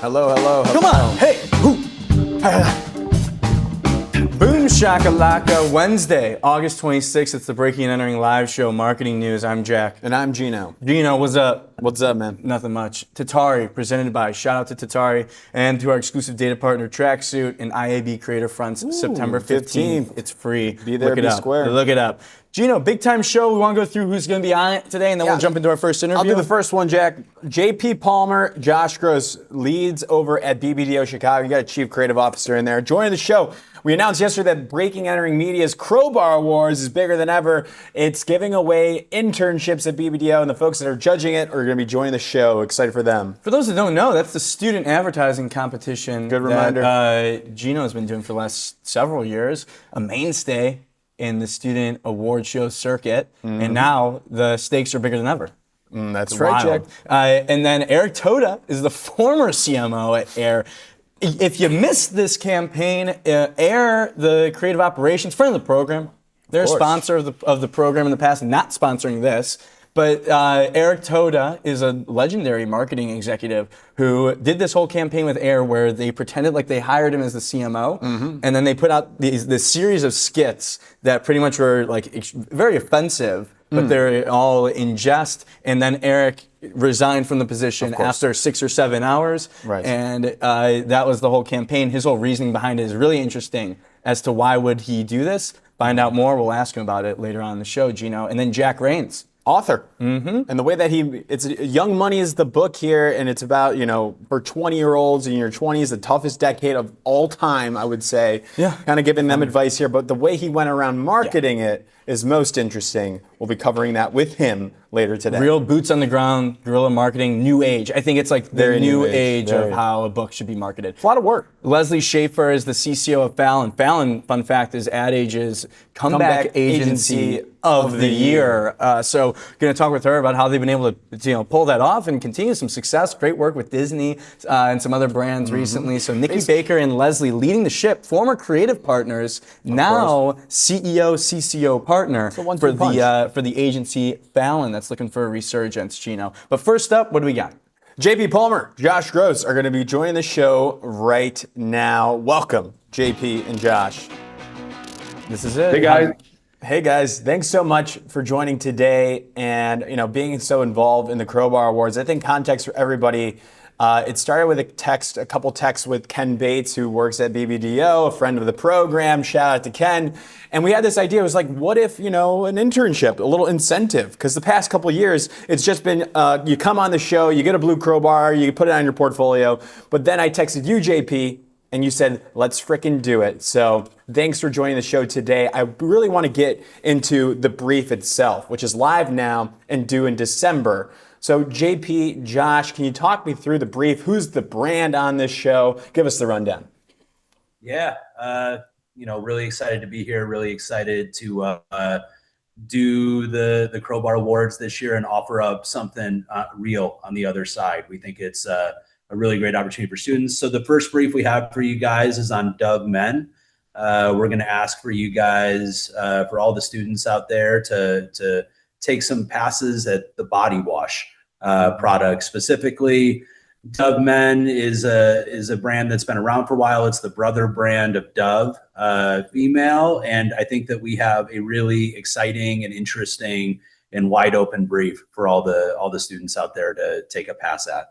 Hello, hello, hello. Come on, hey, Boom shakalaka, Wednesday, August 26th. It's the Breaking and Entering live show, Marketing News. I'm Jack. And I'm Gino. Gino, what's up? What's up, man? Nothing much. Tatari, presented by, shout out to Tatari, and to our exclusive data partner, Tracksuit, and IAB Creator Fronts, September 15th. It's free. Be there, be square. Look it up. Gino, big time show. We want to go through who's going to be on it today, and then we'll jump into our first interview. I'll do the first one, Jack. JP Palmer, Josh Gross, leads over at BBDO Chicago. You got a chief creative officer in there. Joining the show, we announced yesterday that Breaking Entering Media's Crowbar Awards is bigger than ever. It's giving away internships at BBDO, and the folks that are judging it are going to be joining the show. Excited for them. For those that don't know, that's the student advertising competition. Good reminder. That Gino has been doing for the last several years. A mainstay in the student award show circuit, and now the stakes are bigger than ever. That's right, Jack. And then Eric Toda is the former CMO at Air. If you missed this campaign, Air, the creative operations, friend of the program, they're a sponsor of the program in the past, not sponsoring this. But Eric Toda is a legendary marketing executive who did this whole campaign with Air where they pretended like they hired him as the CMO, and then they put out this series of skits that pretty much were like very offensive, but they're all in jest. And then Eric resigned from the position after 6 or 7 hours, and that was the whole campaign. His whole reasoning behind it is really interesting as to why would he do this. Find out more. We'll ask him about it later on in the show, Gino. And then Jack Rains. Author. And the way that it's Young Money is the book here, and it's about, for 20-year-olds in your 20s, the toughest decade of all time, I would say. Yeah. Kind of giving them advice here, but the way he went around marketing it is most interesting. We'll be covering that with him later today. Real boots on the ground, guerrilla marketing, new age. I think it's like the new age of how a book should be marketed. It's a lot of work. Leslie Shaffer is the CCO of Fallon. Fallon, fun fact, is Ad Age's comeback agency of the year. So going to talk with her about how they've been able to pull that off and continue some success. Great work with Disney and some other brands recently. So Nikki Baker and Leslie leading the ship, former creative partners, now CEO, CCO partner for the agency Fallon that's looking for a resurgence, Gino. But first up, what do we got? JP Palmer, Josh Gross are going to be joining the show right now. Welcome, JP and Josh. This is it. Hey, guys. Hey guys, thanks so much for joining today and being so involved in the Crowbar Awards. I think context for everybody, it started with a couple texts with Ken Bates, who works at BBDO, a friend of the program. Shout out to Ken. And we had this idea. It was like, what if, an internship, a little incentive? Because the past couple of years, it's just been, you come on the show, you get a blue Crowbar, you put it on your portfolio. But then I texted you, JP, and you said, let's frickin' do it. So thanks for joining the show today. I really want to get into the brief itself, which is live now and due in December. So JP, Josh, can you talk me through the brief? Who's the brand on this show? Give us the rundown. Yeah, really excited to be here. Really excited to do the Crowbar Awards this year and offer up something real on the other side. We think it's a really great opportunity for students. So the first brief we have for you guys is on Dove Men. We're going to ask for you guys, for all the students out there, to take some passes at the body wash product. Specifically, Dove Men is a brand that's been around for a while. It's the brother brand of Dove female, and I think that we have a really exciting and interesting and wide open brief for all the students out there to take a pass at.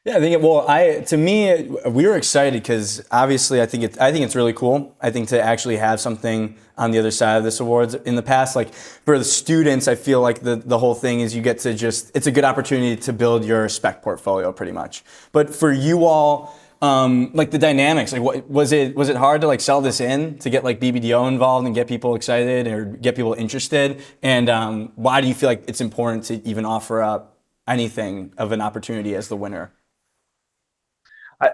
Yeah, to me, we were excited because obviously I think it's really cool. I think to actually have something on the other side of this awards. In the past, like for the students, I feel like the whole thing is you get to it's a good opportunity to build your spec portfolio pretty much. But for you all, like the dynamics, like was it hard to like sell this in to get like BBDO involved and get people excited or get people interested? And why do you feel like it's important to even offer up anything of an opportunity as the winner?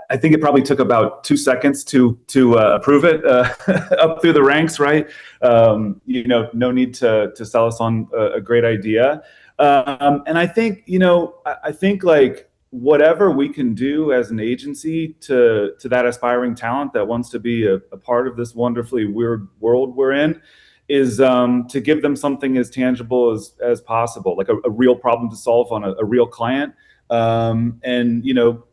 I think it probably took about 2 seconds to approve it up through the ranks, right? No need to sell us on a great idea. And I think, I think like whatever we can do as an agency to that aspiring talent that wants to be a part of this wonderfully weird world we're in is to give them something as tangible as possible, like a real problem to solve on a real client. And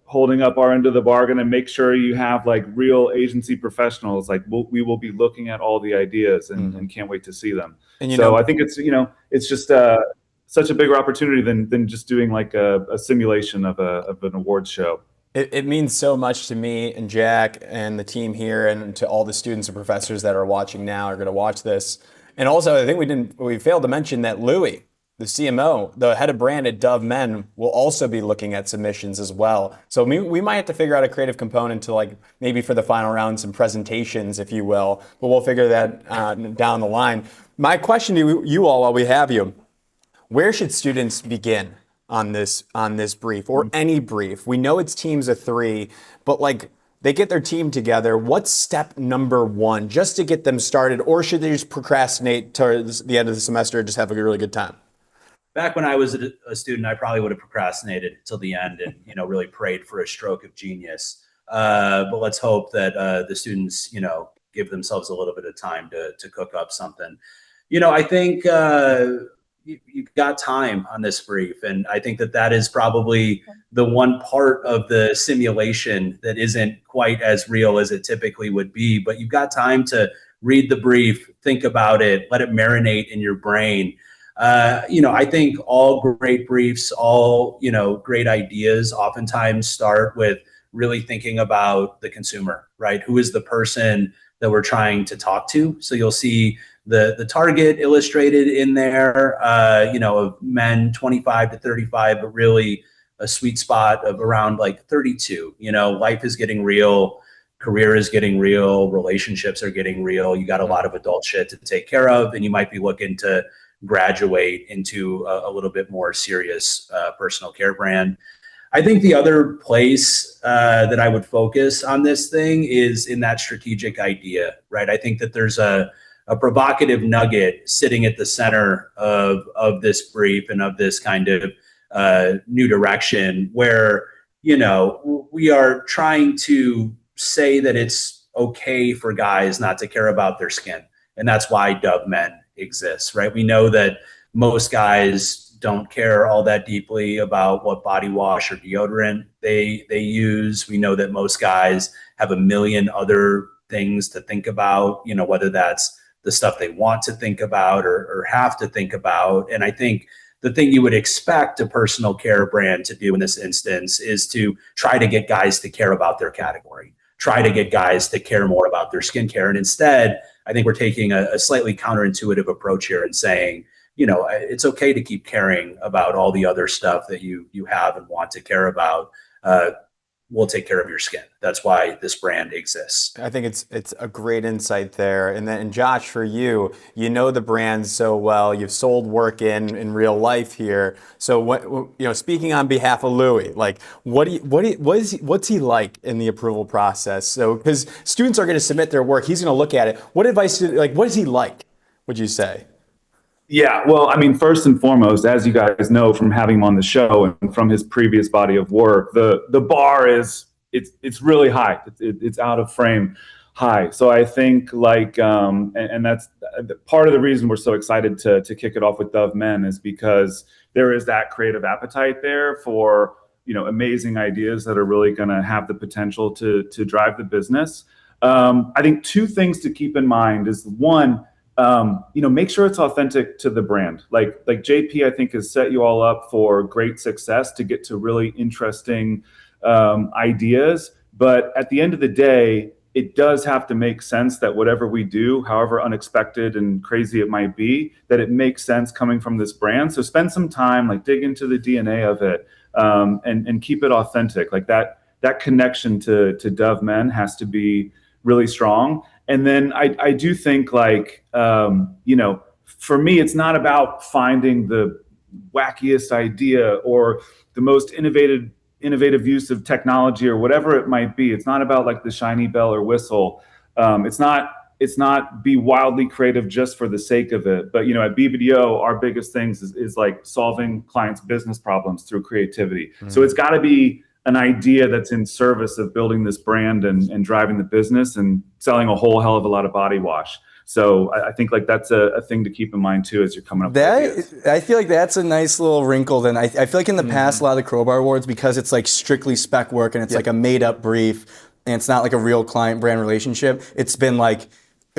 holding up our end of the bargain and make sure you have like real agency professionals. Like we will be looking at all the ideas and can't wait to see them. And so I think it's, it's just such a bigger opportunity than just doing like a simulation of an awards show. It means so much to me and Jack and the team here, and to all the students and professors that are watching now, are going to watch this. And also, I think we failed to mention that Louis, the CMO, the head of brand at Dove Men, will also be looking at submissions as well. So we might have to figure out a creative component to, like, maybe for the final round, some presentations, if you will. But we'll figure that down the line. My question to you all, while we have you, where should students begin on this brief, or any brief? We know it's teams of 3, but like, they get their team together. What's step number 1 just to get them started, or should they just procrastinate towards the end of the semester and just have a really good time? Back when I was a student, I probably would have procrastinated till the end and, really prayed for a stroke of genius. But let's hope that the students, give themselves a little bit of time to cook up something. I think you've got time on this brief. And I think that is probably the one part of the simulation that isn't quite as real as it typically would be. But you've got time to read the brief, think about it, let it marinate in your brain. I think all great briefs, all, great ideas oftentimes start with really thinking about the consumer, right? Who is the person that we're trying to talk to? So you'll see the target illustrated in there, of men 25 to 35, but really a sweet spot of around like 32. Life is getting real, career is getting real, relationships are getting real. You got a lot of adult shit to take care of, and you might be looking to graduate into a little bit more serious personal care brand. I think the other place that I would focus on this thing is in that strategic idea, right? I think that there's a provocative nugget sitting at the center of this brief and of this kind of new direction where, we are trying to say that it's okay for guys not to care about their skin. And that's why Dove Men exists, right? We know that most guys don't care all that deeply about what body wash or deodorant they use. We know that most guys have a million other things to think about, whether that's the stuff they want to think about or have to think about. And I think the thing you would expect a personal care brand to do in this instance is to try to get guys to care about their category, try to get guys to care more about their skincare. And instead, I think we're taking a slightly counterintuitive approach here and saying, it's okay to keep caring about all the other stuff that you have and want to care about. We'll take care of your skin. That's why this brand exists. I think it's a great insight there. And then, Josh, for you, the brand so well. You've sold work in real life here. So what, speaking on behalf of Louis, like what's he like in the approval process? So because students are going to submit their work, he's going to look at it. What advice what is he like, would you say? Yeah, well, I mean, first and foremost, as you guys know from having him on the show and from his previous body of work, the bar is it's really high. It's out of frame high. So I think and that's part of the reason we're so excited to kick it off with Dove Men is because there is that creative appetite there for amazing ideas that are really going to have the potential to drive the business. I think 2 things to keep in mind is one. Make sure it's authentic to the brand. Like JP, I think, has set you all up for great success to get to really interesting ideas. But at the end of the day, it does have to make sense that whatever we do, however unexpected and crazy it might be, that it makes sense coming from this brand. So spend some time, dig into the DNA of it, and keep it authentic. Like that connection to Dove Men has to be really strong. And then I do think for me, it's not about finding the wackiest idea or the most innovative use of technology or whatever it might be. It's not about the shiny bell or whistle. It's not be wildly creative just for the sake of it. But, at BBDO, our biggest things is solving clients' business problems through creativity. Mm-hmm. So it's got to be an idea that's in service of building this brand and driving the business and selling a whole hell of a lot of body wash. So I think like that's a thing to keep in mind too as you're coming up with ideas. I feel like that's a nice little wrinkle. Then I feel like in the past, a lot of the Crowbar Awards, because it's like strictly spec work and it's like a made up brief and it's not like a real client brand relationship. It's been like,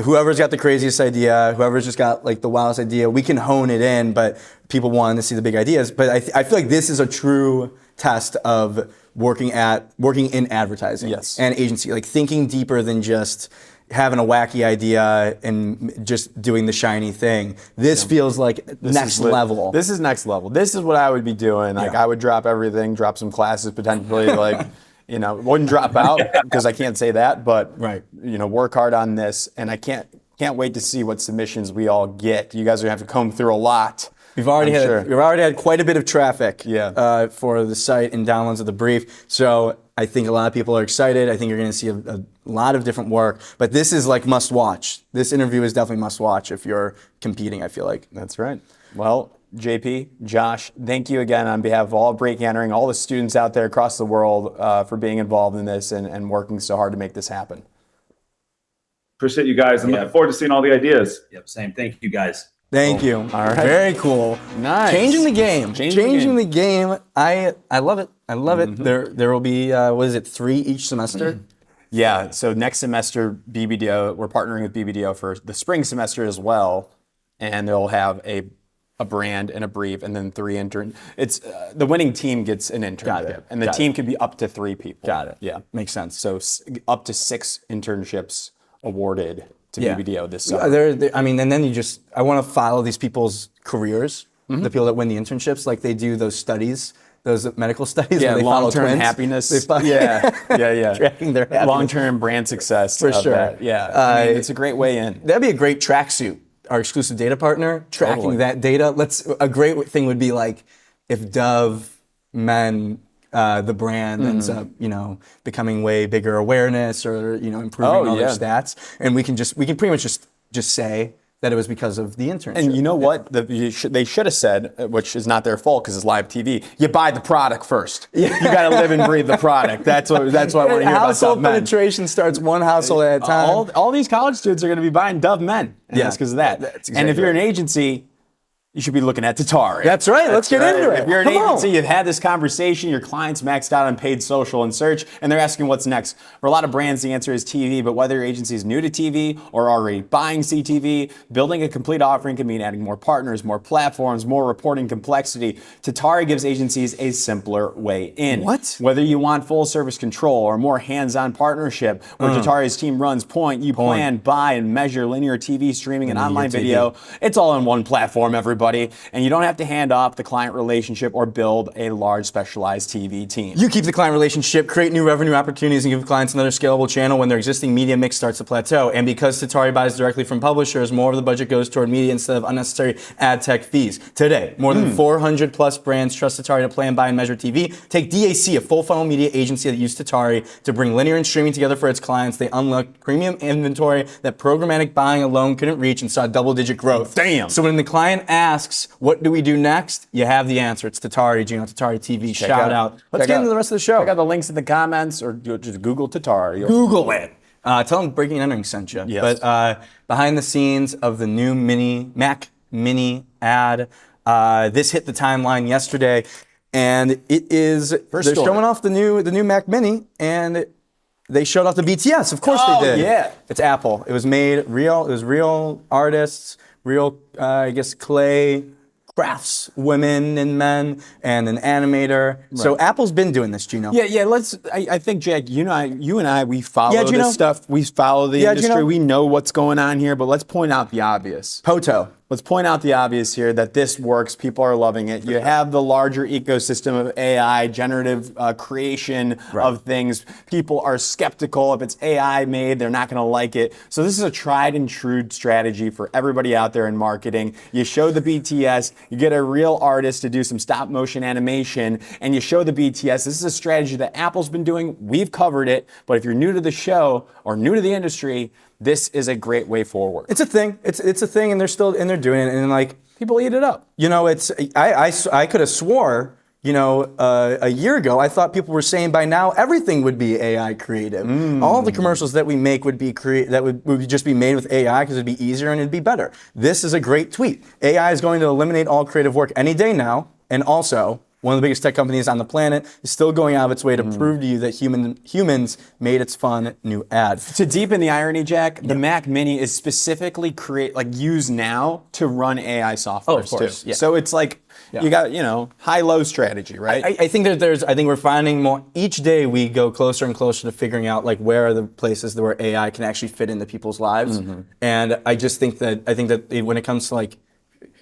whoever's got the craziest idea, whoever's just got like the wildest idea, we can hone it in, but people want to see the big ideas. But I feel like this is a true test of working in advertising and agency, like thinking deeper than just having a wacky idea and just doing the shiny thing. This feels like next level. This is next level. This is what I would be doing. Like I would drop everything, drop some classes potentially, like, you know, wouldn't drop out because I can't say that, but you know, work hard on this. And I can't wait to see what submissions we all get. You guys are gonna have to comb through a lot. We've already had quite a bit of traffic for the site and downloads of the brief. So I think a lot of people are excited. I think you're going to see a lot of different work. But this is like must watch. This interview is definitely must watch if you're competing, I feel like. That's right. Well, JP, Josh, thank you again on behalf of all Break Entering, all the students out there across the world for being involved in this and working so hard to make this happen. Appreciate you guys. I'm looking forward to seeing all the ideas. Yep, same. Thank you guys. Thank you. All right. Very cool. Nice. Changing the game. Changing the game. I love it. I love it. There will be, 3 each semester? Yeah, so next semester, BBDO, we're partnering with BBDO for the spring semester as well, and they'll have a brand and a brief, and then 3 interns. It's the winning team gets an internship, and the team can be up to 3 people. Got it. Yeah, makes sense. So up to 6 internships awarded to BBDO this summer. And then I want to follow these people's careers, the people that win the internships, like they do those studies. Those medical studies where they follow long-term twins. Happiness. Tracking their happiness. Long-term brand success. For sure. That. Yeah, I mean, it's a great way in. That'd be a great tracksuit. Our exclusive data partner, tracking that data. A great thing would be like if Dove Men, the brand ends up, becoming way bigger awareness or, improving all their stats. And we can pretty much just say that it was because of the internship. And you know what? They should have said, which is not their fault because it's live TV, you buy the product first. You got to live and breathe the product. That's what I want to hear about household Dove Men. penetration starts one household at a time. All these college students are going to be buying Dove Men. And that's because of that. That's exactly and if you're an agency, you should be looking at Tatari. That's right. Let's get into it. If you're an agency, you've had this conversation, your client's maxed out on paid social and search, and they're asking what's next. For a lot of brands, the answer is TV, but whether your agency is new to TV or already buying CTV, building a complete offering can mean adding more partners, more platforms, more reporting complexity. Tatari gives agencies a simpler way in. What? Whether you want full service control or more hands-on partnership, where Tatari's team runs point, you plan, buy, and measure linear TV streaming and online video, it's all in one platform, everybody. And you don't have to hand off the client relationship or build a large specialized TV team. You keep the client relationship, create new revenue opportunities, and give clients another scalable channel when their existing media mix starts to plateau. And because Tatari buys directly from publishers, more of the budget goes toward media instead of unnecessary ad tech fees. Today, more than 400 plus brands trust Tatari to plan, buy, and measure TV. Take DAC, a full funnel media agency that used Tatari to bring linear and streaming together for its clients. They unlocked premium inventory that programmatic buying alone couldn't reach and saw double-digit growth. Damn. So when the client asks, what do we do next? You have the answer. It's Tatari, Tatari TV. Shout out. Let's get into the rest of the show. Check out the links in the comments or just Google Tatari. Google it. Tell them Breaking and Entering sent you. Yes. But behind the scenes of the new Mac Mini ad, this hit the timeline yesterday, and it is they're showing off the new Mac Mini, and they showed off the BTS. Of course they did. Yeah. It's Apple. It was made real. It was real artists, real clay crafts, women and men, and an animator. Right. So Apple's been doing this, Gino. Yeah. I think, Jack, you and I, we follow this stuff. We follow the industry. Gino. We know what's going on here, but let's point out the obvious. Poto. Let's point out the obvious here that this works. People are loving it. You have the larger ecosystem of AI, generative creation of things. People are skeptical. If it's AI made, they're not going to like it. So this is a tried and true strategy for everybody out there in marketing. You show the BTS, you get a real artist to do some stop motion animation, and you show the BTS. This is a strategy that Apple's been doing. We've covered it. But if you're new to the show or new to the industry, this is a great way forward. It's a thing. It's a thing, and they're doing it, and like people eat it up. I could have swore a year ago, I thought people were saying by now everything would be AI creative. All the commercials that we make would be would just be made with AI because it'd be easier and it'd be better. This is a great tweet. AI is going to eliminate all creative work any day now, and also one of the biggest tech companies on the planet is still going out of its way to prove to you that humans made its fun new ad. To deepen the irony, Jack, the Mac Mini is specifically used now to run AI software too. Yeah. So it's like you got high-low strategy, right? I think I think we're finding more each day. We go closer and closer to figuring out where are the places where AI can actually fit into people's lives. And I think that when it comes to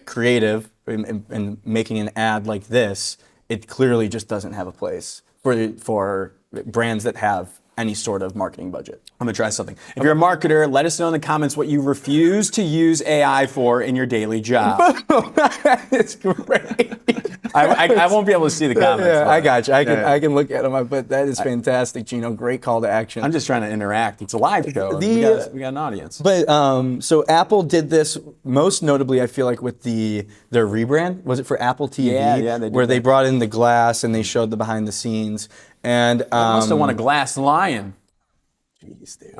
creative and making an ad like this, it clearly just doesn't have a place for brands that have any sort of marketing budget. I'm gonna try something. If you're a marketer, let us know in the comments what you refuse to use AI for in your daily job. It's great. I won't be able to see the comments. Yeah, I got you. I can look at them, but that is fantastic, Gino. Great call to action. I'm just trying to interact. It's a live show. We got an audience. But so Apple did this most notably, I feel like, with their rebrand. Was it for Apple TV? Yeah, they did where they brought in the glass and they showed the behind the scenes. And must have won a glass lion. Jeez, dude.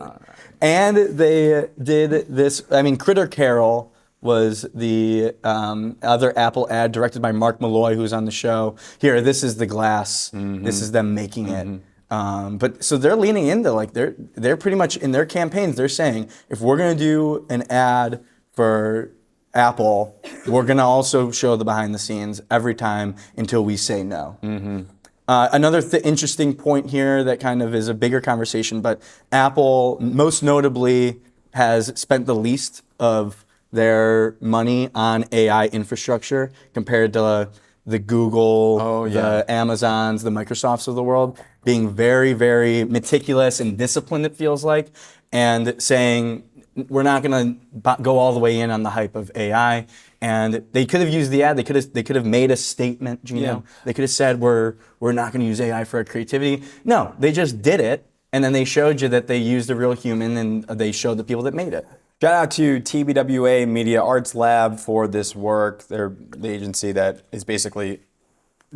And they did this. I mean, Critter Carol was the other Apple ad directed by Mark Malloy, who's on the show. Here, this is the glass. This is them making it. But so they're leaning into they're pretty much in their campaigns. They're saying if we're gonna do an ad for Apple, we're gonna also show the behind the scenes every time until we say no. Another interesting point here that kind of is a bigger conversation, but Apple most notably has spent the least of their money on AI infrastructure compared to the Google, the Amazons, the Microsofts of the world, being very, very meticulous and disciplined, it feels like, and saying we're not going to go all the way in on the hype of AI. And they could have used the ad. They could have made a statement, Gino. Yeah. They could have said we're not going to use AI for our creativity. No, they just did it, and then they showed you that they used a real human, and they showed the people that made it. Shout out to TBWA Media Arts Lab for this work. They're the agency that is basically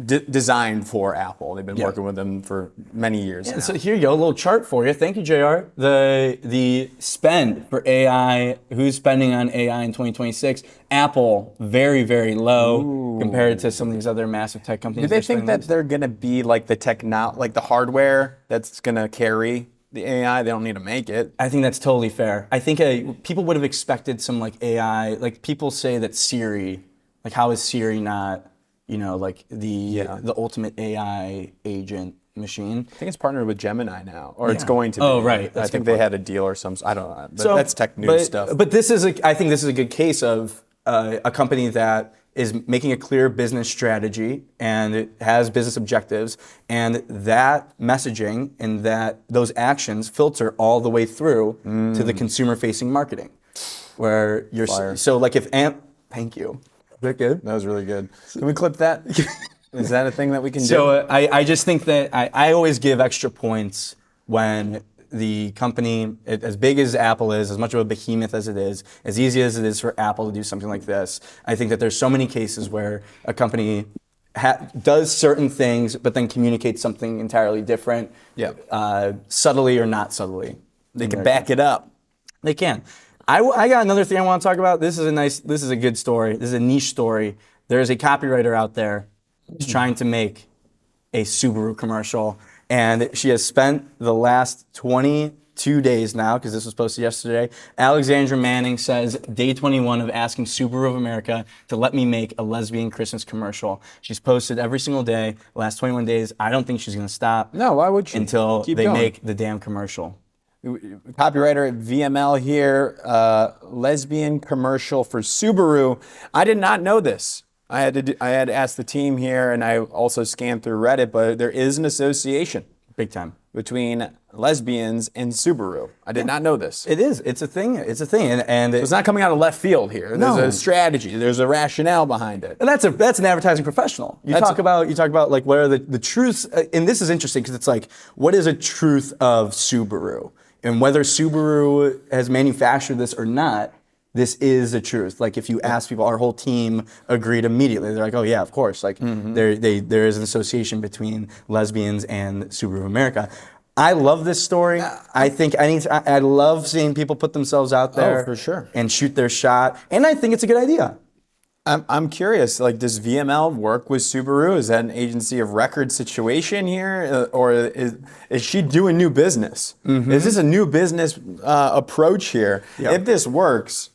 designed for Apple. They've been working with them for many years now. So here you go, a little chart for you. Thank you, JR. The spend for AI, who's spending on AI in 2026? Apple, very, very low compared to some of these other massive tech companies. Do they think that they're going to be the hardware that's going to carry the AI? They don't need to make it. I think that's totally fair. I think people would have expected some AI, people say that Siri, how is Siri not, the ultimate AI agent machine? I think it's partnered with Gemini now, or it's going to be. Oh, right. I think they had a deal or some. I don't know. But that's tech news stuff. But I think this is a good case of a company that is making a clear business strategy and it has business objectives, and that messaging and those actions filter all the way through to the consumer-facing marketing, where you're thank you. Is that good? That was really good. Can we clip that? Is that a thing that we can do? So I just think that I always give extra points when the company, as big as Apple is, as much of a behemoth as it is, as easy as it is for Apple to do something like this, I think that there's so many cases where a company does certain things but then communicates something entirely different, subtly or not subtly. They can back it up. They can. I got another thing I want to talk about. This is a good story. This is a niche story. There's a copywriter out there who's trying to make a Subaru commercial, and she has spent the last 22 days now, because this was posted yesterday. Alexandra Manning says, day 21 of asking Subaru of America to let me make a lesbian Christmas commercial. She's posted every single day, the last 21 days. I don't think she's going to stop. No, why would she? Until Keep they going. make the damn commercial. Copywriter at VML here, lesbian commercial for Subaru. I did not know this. I had asked the team here, and I also scanned through Reddit, but there is an association. Big time. Between lesbians and Subaru. I did not know this. It is. It's a thing. It's a thing. And It's not coming out of left field here. There's a strategy. There's a rationale behind it. And that's an advertising professional. You talk about what are the truths, and this is interesting because it's what is a truth of Subaru? And whether Subaru has manufactured this or not, this is the truth. Like if you ask people, our whole team agreed immediately. They're like, oh yeah, of course. Like there is an association between lesbians and Subaru of America. I love this story. I love seeing people put themselves out there for sure. and shoot their shot. And I think it's a good idea. I'm curious, like, does VML work with Subaru? Is that an agency of record situation here? Or is she doing new business? Is this a new business approach here? Yeah. If this works,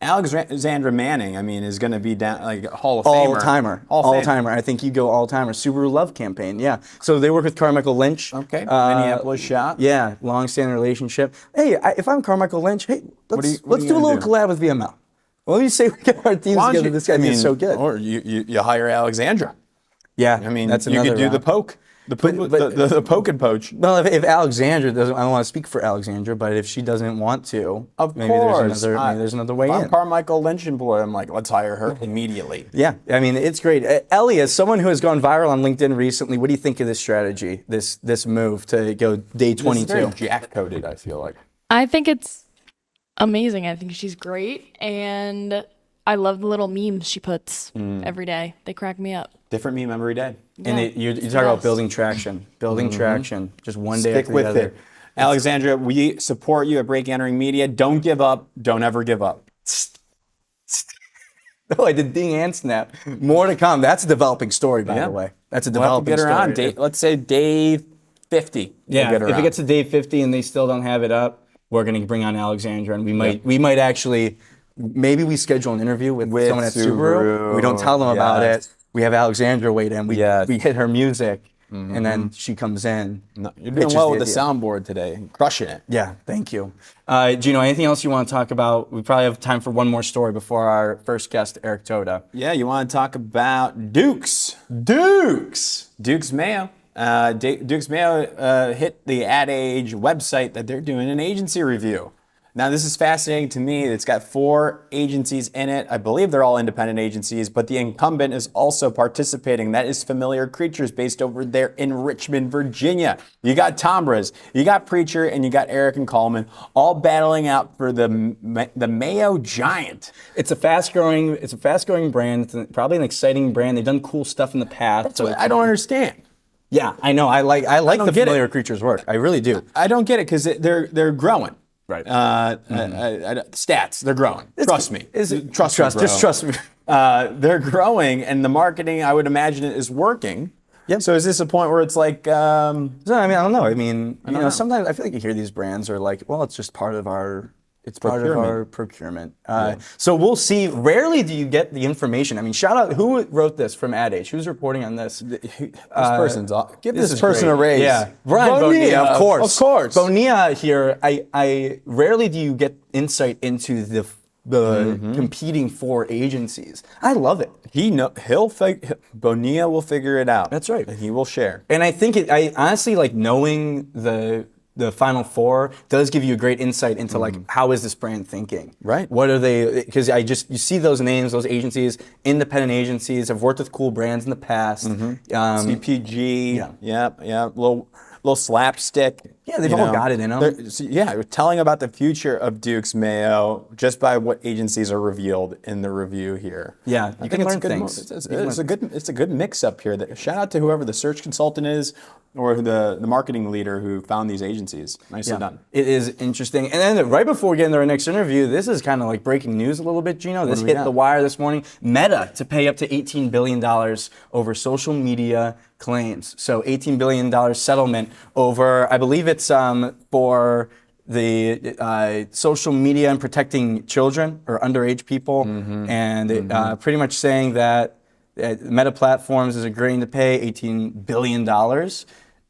Alexandra Manning, I mean, is going to be down like a Hall of Famer. All-timer. I think you go all-timer. Subaru Love campaign, yeah. So they work with Carmichael Lynch. Okay, Minneapolis shop. Yeah, long-standing relationship. Hey, if I'm Carmichael Lynch, hey, let's what are you do a little gonna do? collab with VML. Well, you say we get our teams together. This guy is so good. Or you hire Alexandra. Yeah, I mean, that's you another could do route. the poke. The poke and poach. Well, if Alexandra doesn't, I don't want to speak for Alexandra, but if she doesn't want to, maybe there's another way if I'm in. Carmichael Lynch employee, I'm like, let's hire her immediately. Yeah, I mean, it's great. Ellie, as someone who has gone viral on LinkedIn recently, what do you think of this strategy, this move to go day 22? This is very jack-coded, I feel like. I think it's amazing. I think she's great, and I love the little memes she puts every day. They crack me up. Different meme every day. And you talk about building traction, traction, just one day Stick after with the other. it. Alexandra, we support you at Break Entering Media. Don't give up. Don't ever give up. Oh, I did ding and snap. More to come. That's a developing story, by the way. That's a We'll have to developing get her story. on. Let's say day 50. Yeah, we'll get her if it on. gets to day 50 and they still don't have it up, we're going to bring on Alexandra, and we might actually, maybe we schedule an interview with someone at Subaru. We don't tell them about it. We have Alexandra wait in. We hit her music, and then she comes in. No, you're doing well with the soundboard today. Crushing it. Yeah, thank you. Gino, anything else you want to talk about? We probably have time for one more story before our first guest, Eric Toda. Yeah, you want to talk about Dukes. Dukes Mayo. Dukes Mayo hit the Ad Age website that they're doing an agency review. Now, this is fascinating to me. It's got 4 agencies in it. I believe they're all independent agencies, but the incumbent is also participating. That is Familiar Creatures based over there in Richmond, Virginia. You got Tombras, you got Preacher, and you got Eric and Coleman all battling out for the Mayo Giant. It's a fast-growing brand. It's probably an exciting brand. They've done cool stuff in the past. That's what I don't understand. Yeah, I know. I like the get Familiar Creatures work. I really do. I don't get it because they're growing. Right. Stats, they're growing. Trust me. Trust me. They're growing, and the marketing, I would imagine, is working. Yep. So is this a point where it's like? No, I mean, I don't know. I mean, sometimes I feel like you hear these brands are like, well, it's just part of our. It's part of our procurement. So we'll see. Rarely do you get the information. I mean, shout out, who wrote this from Ad Age? Who's reporting on this? This person's off. Give this is person great. a raise. Yeah, Brian Bonilla, of course. Of course. Bonilla here, I rarely do you get insight into the competing 4 agencies. I love it. Bonilla will figure it out. That's right. And he will share. And I think I honestly like knowing the Final 4 does give you a great insight into like how is this brand thinking? Right. What are they? Because you see those names, those agencies, independent agencies have worked with cool brands in the past. CPG. Yeah. Little slapstick. Yeah, they've all got it in them. We're telling about the future of Dukes Mayo just by what agencies are revealed in the review here. Yeah, I think learn things. It's a good mix up here. Shout out to whoever the search consultant is or the marketing leader who found these agencies. Nicely done. It is interesting. And then right before we get into our next interview, this is kind of like breaking news a little bit, Gino. This hit the wire this morning. Meta to pay up to $18 billion over social media claims. So $18 billion settlement over, I believe it's for the social media and protecting children or underage people. And pretty much saying that Meta Platforms is agreeing to pay $18 billion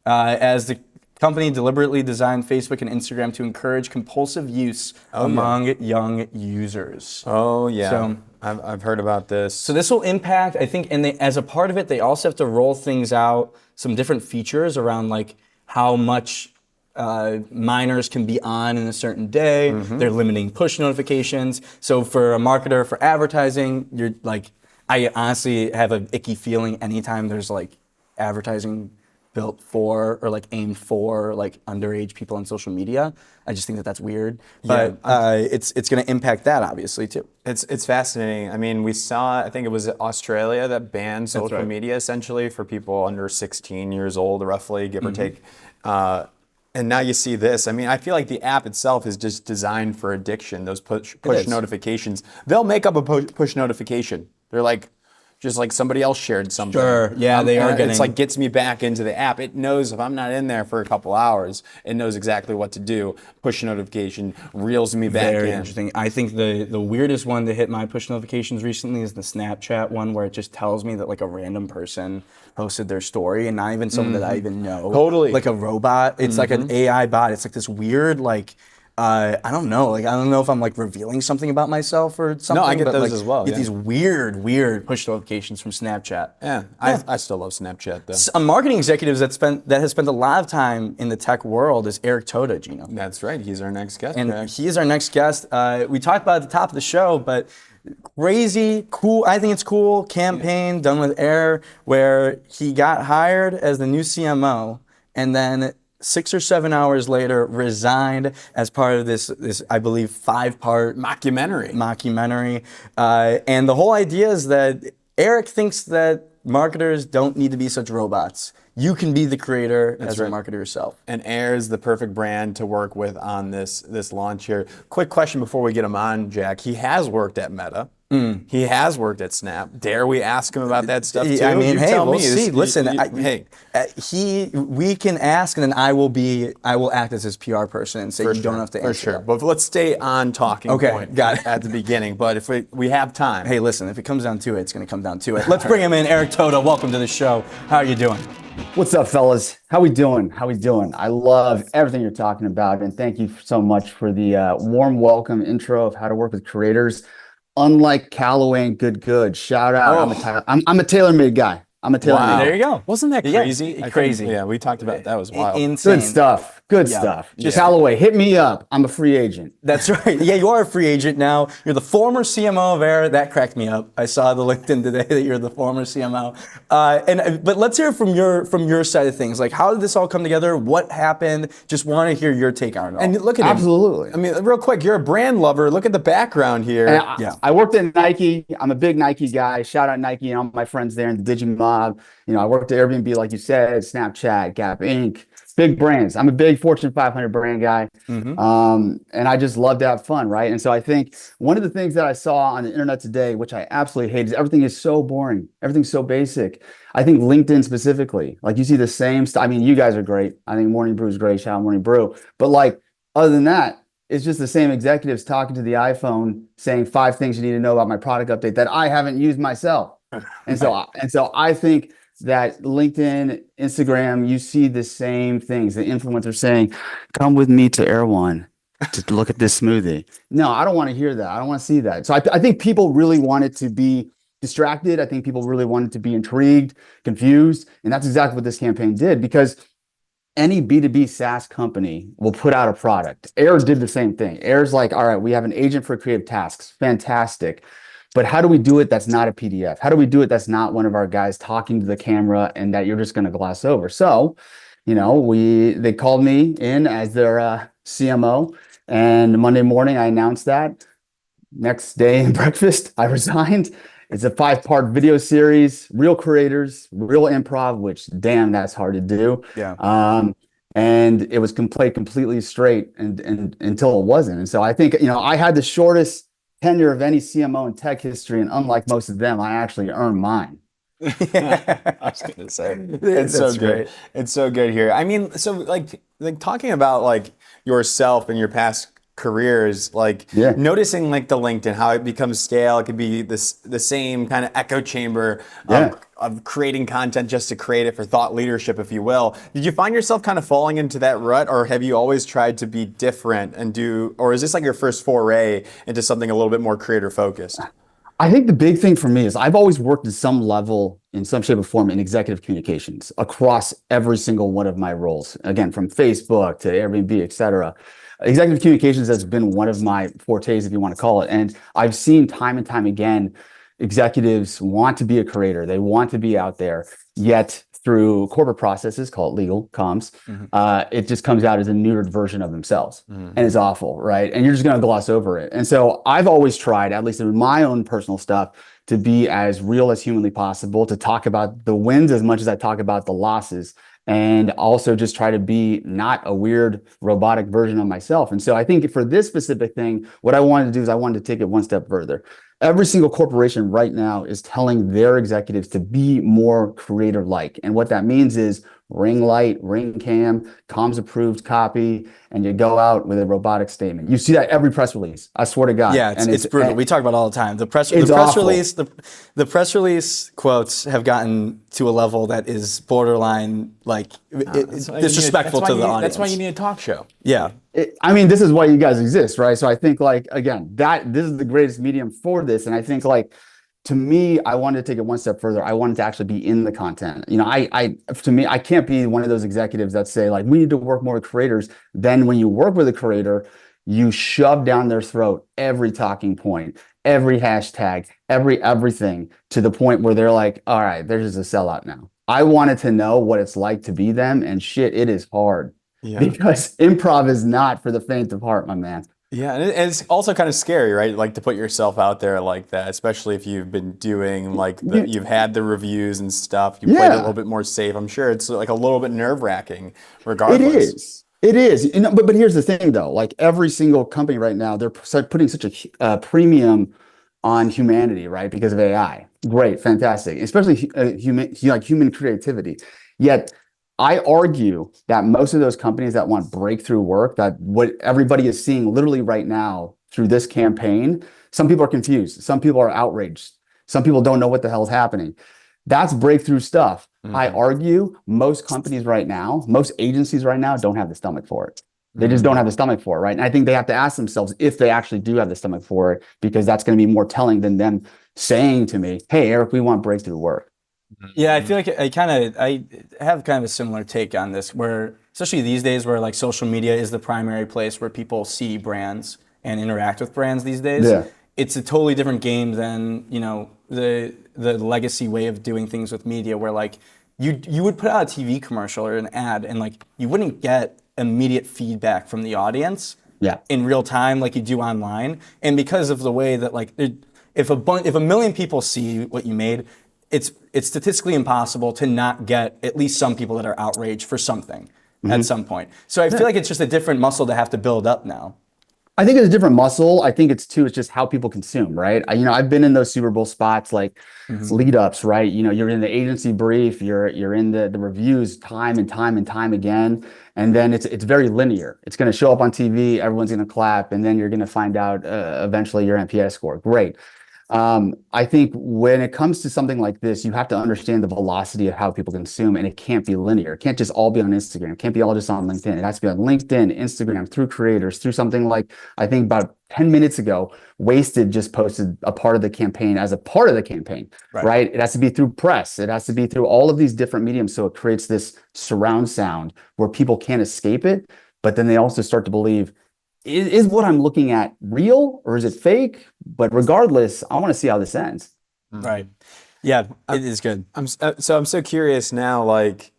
as the company deliberately designed Facebook and Instagram to encourage compulsive use among young users. Oh, yeah. So, I've heard about this. So this will impact, I think, and as a part of it, they also have to roll things out, some different features around like how much minors can be on in a certain day. They're limiting push notifications. So for a marketer, for advertising, you're like, I honestly have an icky feeling anytime there's like advertising built for or like aimed for like underage people on social media. I just think that that's weird, but it's going to impact that obviously too. It's fascinating. I mean, we saw, I think it was Australia that banned social media essentially for people under 16 years old, roughly, give or take. And now you see this. I mean, I feel like the app itself is just designed for addiction. Those push notifications. They'll make up a push notification. They're like, just like somebody else shared something. Sure, yeah, they are getting... It's like gets me back into the app. It knows if I'm not in there for a couple hours, it knows exactly what to do. Push notification reels me back in. Very interesting. I think the weirdest one to hit my push notifications recently is the Snapchat one, where it just tells me that like a random person posted their story, and not even someone that I even know. Totally. Like a robot. It's like an AI bot. It's like this weird like... I don't know. Like, I don't know if I'm like revealing something about myself or something. No, I get but, those like, as well. Get these weird push notifications from Snapchat. Yeah, I still love Snapchat though. A marketing executive that has spent a lot of time in the tech world is Eric Toda, Gino. That's right. He's our next guest. And he is our next guest. We talked about it at the top of the show, but crazy, cool. I think it's cool campaign done with Air, where he got hired as the new CMO, and then 6 or 7 hours later resigned as part of this I believe 5-part mockumentary. And the whole idea is that Eric thinks that marketers don't need to be such robots. You can be the creator as a marketer yourself. And Air is the perfect brand to work with on this launch here. Quick question before we get him on, Jack. He has worked at Meta. He has worked at Snap. Dare we ask him about that stuff too? I mean, You hey, tell we'll me. see. Listen, hey, we can ask, and then I will act as his PR person and say you don't have to answer. For sure. that. But let's stay on talking point got it. at the beginning. But if we have time. Hey, listen, if it comes down to it, it's going to come down to it. Let's bring him in. Eric Toda, welcome to the show. How are you doing? What's up, fellas? How we doing? I love everything you're talking about, and thank you so much for the warm welcome intro of how to work with creators. Unlike Callaway and Good, shout out. I'm a TaylorMade guy. I'm a TaylorMade. Wow. There you go. Wasn't that crazy? Yeah, crazy. Yeah, we talked about that. Was wild. Insane. Good stuff. Just Callaway, hit me up. I'm a free agent. That's right. Yeah, you are a free agent now. You're the former CMO of Air. That cracked me up. I saw the LinkedIn today that you're the former CMO. But let's hear from your side of things. Like, how did this all come together? What happened? Just want to hear your take on it all. And look at Absolutely. him. I mean, real quick, you're a brand lover. Look at the background here. I worked at Nike. I'm a big Nike guy. Shout out Nike and all my friends there in the Digimob. You know, I worked at Airbnb, like you said, Snapchat, Gap Inc., big brands. I'm a big Fortune 500 brand guy. And I just love to have fun, right? And so I think one of the things that I saw on the internet today, which I absolutely hate, is everything is so boring. Everything's so basic. I think LinkedIn specifically, like you see the same stuff. I mean, you guys are great. I think Morning Brew is great. Shout out Morning Brew. But like, other than that, it's just the same executives talking to the iPhone saying 5 things you need to know about my product update that I haven't used myself. And so I think that LinkedIn, Instagram, you see the same things. The influencers saying, come with me to Air One to look at this smoothie. No, I don't want to hear that. I don't want to see that. So I think people really wanted to be distracted. I think people really wanted to be intrigued, confused. And that's exactly what this campaign did, because any B2B SaaS company will put out a product. Air did the same thing. Air's like, all right, we have an agent for creative tasks. Fantastic. But how do we do it that's not a PDF? How do we do it that's not one of our guys talking to the camera and that you're just going to gloss over? So, you know, they called me in as their CMO, and Monday morning I announced that. Next day in breakfast, I resigned. It's a 5-part video series, real creators, real improv, which damn, that's hard to do. Yeah. And it was completely straight and until it wasn't. And so I think, you know, I had the shortest tenure of any CMO in tech history, and unlike most of them, I actually earned mine. I was gonna say it's so good. It's so good here. I mean, so like talking about like yourself and your past careers, like noticing like the LinkedIn, how it becomes stale. It could be the same kind of echo chamber of creating content just to create it for thought leadership, if you will. Did you find yourself kind of falling into that rut, or have you always tried to be different and or is this like your first foray into something a little bit more creator focused? I think the big thing for me is I've always worked at some level, in some shape or form, in executive communications across every single one of my roles. Again, from Facebook to Airbnb, et cetera. Executive communications has been one of my fortes, if you want to call it. And I've seen time and time again, executives want to be a creator. They want to be out there. Yet through corporate processes, called legal comms, it just comes out as a neutered version of themselves, and it's awful, right? And you're just going to gloss over it. And so I've always tried, at least in my own personal stuff, to be as real as humanly possible, to talk about the wins as much as I talk about the losses, and also just try to be not a weird robotic version of myself. And so I think for this specific thing, what I wanted to do is I wanted to take it one step further. Every single corporation right now is telling their executives to be more creator-like. And what that means is ring light, ring cam, comms approved copy, and you go out with a robotic statement. You see that every press release. I swear to God. Yeah, it's brutal. We talk about it all the time. The press release quotes have gotten to a level that is borderline disrespectful to the audience. That's why you need a talk show. Yeah. I mean, this is why you guys exist, right? So I think, like, again, this is the greatest medium for this. And I think, like, to me, I wanted to take it one step further. I wanted to actually be in the content. You know, to me, I can't be one of those executives that say, like, we need to work more with creators. Then when you work with a creator, you shove down their throat every talking point, every hashtag, everything, to the point where they're like, all right, they're just a sellout now. I wanted to know what it's like to be them, and shit, it is hard. Yeah. Because improv is not for the faint of heart, my man. Yeah, and it's also kind of scary, right? Like, to put yourself out there like that, especially if you've been doing you've had the reviews and stuff. You played it a little bit more safe. I'm sure it's like a little bit nerve-wracking, regardless. It is. You know, but here's the thing, though. Like, every single company right now, they're putting such a premium on humanity, right? Because of AI. Great, fantastic, especially human creativity. Yet, I argue that most of those companies that want breakthrough work, that what everybody is seeing literally right now through this campaign, some people are confused. Some people are outraged. Some people don't know what the hell is happening. That's breakthrough stuff. I argue most companies right now, most agencies right now don't have the stomach for it. They just don't have the stomach for it, right? And I think they have to ask themselves if they actually do have the stomach for it, because that's going to be more telling than them saying to me, hey, Eric, we want breakthrough work. Yeah, I feel like I have kind of a similar take on this, where especially these days where like social media is the primary place where people see brands and interact with brands these days. Yeah. It's a totally different game than, you know, the legacy way of doing things with media, where like you would put out a TV commercial or an ad and like you wouldn't get immediate feedback from the audience in real time like you do online. And because of the way that like if a million people see what you made, it's statistically impossible to not get at least some people that are outraged for something at some point. So I feel like it's just a different muscle to have to build up now. I think it's a different muscle. I think it's just how people consume, right? I've been in those Super Bowl spots, like lead ups, right? You know, you're in the agency brief, you're in the reviews time and time again. And then it's very linear. It's going to show up on TV, everyone's going to clap, and then you're going to find out eventually your NPS score. Great. I think when it comes to something like this, you have to understand the velocity of how people consume, and it can't be linear. It can't just all be on Instagram. It can't be all just on LinkedIn. It has to be on LinkedIn, Instagram, through creators, through something like, I think about 10 minutes ago, Wasted just posted a part of the campaign as a part of the campaign, right? It has to be through press. It has to be through all of these different mediums. So it creates this surround sound where people can't escape it, but then they also start to believe, is what I'm looking at real or is it fake? But regardless, I want to see how this ends. Right. Yeah, it is good. I'm so curious now, like,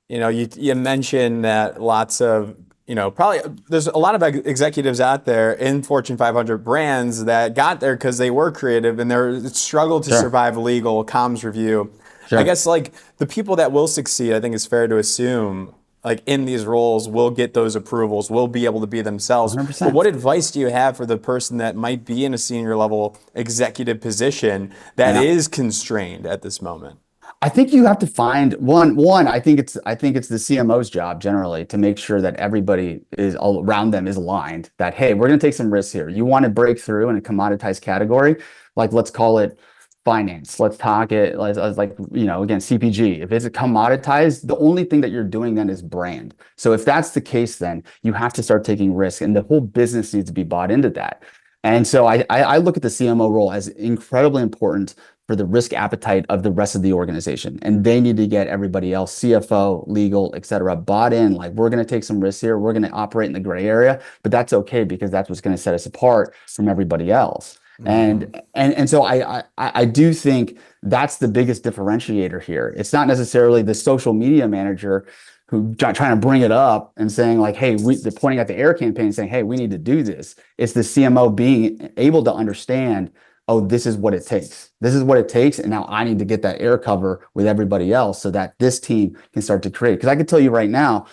you know, you mentioned that lots of, you know, probably there's a lot of executives out there in Fortune 500 brands that got there because they were creative and they struggled to survive legal comms review. I guess like the people that will succeed, I think it's fair to assume, like in these roles, will get those approvals, will be able to be themselves. 100%. But what advice do you have for the person that might be in a senior level executive position that is constrained at this moment? I think you have to find one. I think it's the CMO's job generally to make sure that everybody is all around them is aligned. That, hey, we're going to take some risks here. You want to break through in a commoditized category, like let's call it finance. Let's talk it as like, you know, again, CPG. If it's a commoditized, the only thing that you're doing then is brand. So if that's the case, then you have to start taking risk, and the whole business needs to be bought into that. And so I look at the CMO role as incredibly important for the risk appetite of the rest of the organization. And they need to get everybody else, CFO, legal, et cetera, bought in. Like, we're going to take some risks here. We're going to operate in the gray area, but that's okay because that's what's going to set us apart from everybody else. And so I do think that's the biggest differentiator here. It's not necessarily the social media manager who trying to bring it up and saying like, hey, they're pointing at the air campaign saying, hey, we need to do this. It's the CMO being able to understand, oh, this is what it takes. This is what it takes. And now I need to get that air cover with everybody else so that this team can start to create. Because I can tell you right now,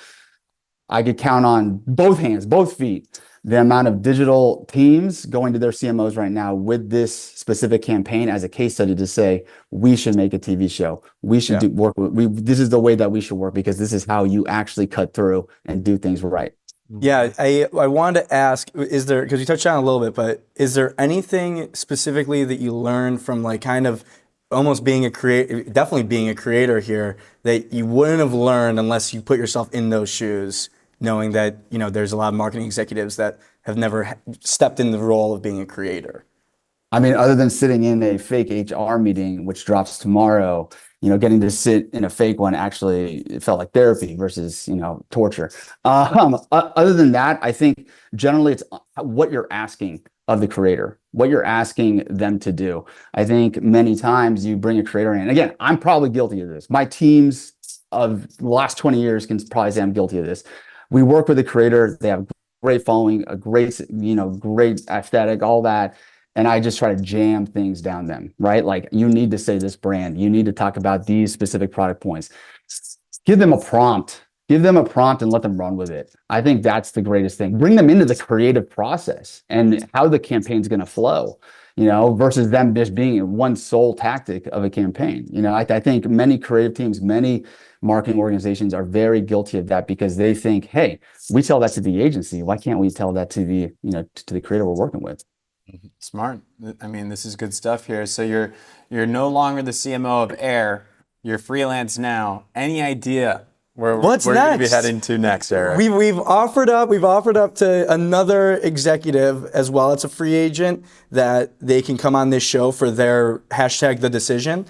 I could count on both hands, both feet, the amount of digital teams going to their CMOs right now with this specific campaign as a case study to say, we should make a TV show. We should this is the way that we should work because this is how you actually cut through and do things right. Yeah, I wanted to ask, is there, because you touched on it a little bit, but is there anything specifically that you learned from like kind of almost being a creator, definitely being a creator here, that you wouldn't have learned unless you put yourself in those shoes, knowing that, you know, there's a lot of marketing executives that have never stepped in the role of being a creator? I mean, other than sitting in a fake HR meeting, which drops tomorrow, you know, getting to sit in a fake one actually it felt like therapy versus, you know, torture. Other than that, I think generally it's what you're asking of the creator, what you're asking them to do. I think many times you bring a creator in, and again, I'm probably guilty of this. My teams of the last 20 years can probably say I'm guilty of this. We work with a creator, they have great following, a great, you know, great aesthetic, all that. And I just try to jam things down them, right? Like you need to say this brand, you need to talk about these specific product points. Give them a prompt and let them run with it. I think that's the greatest thing. Bring them into the creative process and how the campaign's going to flow, you know, versus them just being one sole tactic of a campaign. You know, I think many creative teams, many marketing organizations are very guilty of that because they think, hey, we tell that to the agency. Why can't we tell that to the, you know, to the creator we're working with? Smart. I mean, this is good stuff here. So you're no longer the CMO of Air. You're freelance now. Any idea where What's you're next? going to be heading to next, Eric? We've offered up to another executive as well. It's a free agent that they can come on this show for their hashtag the decision.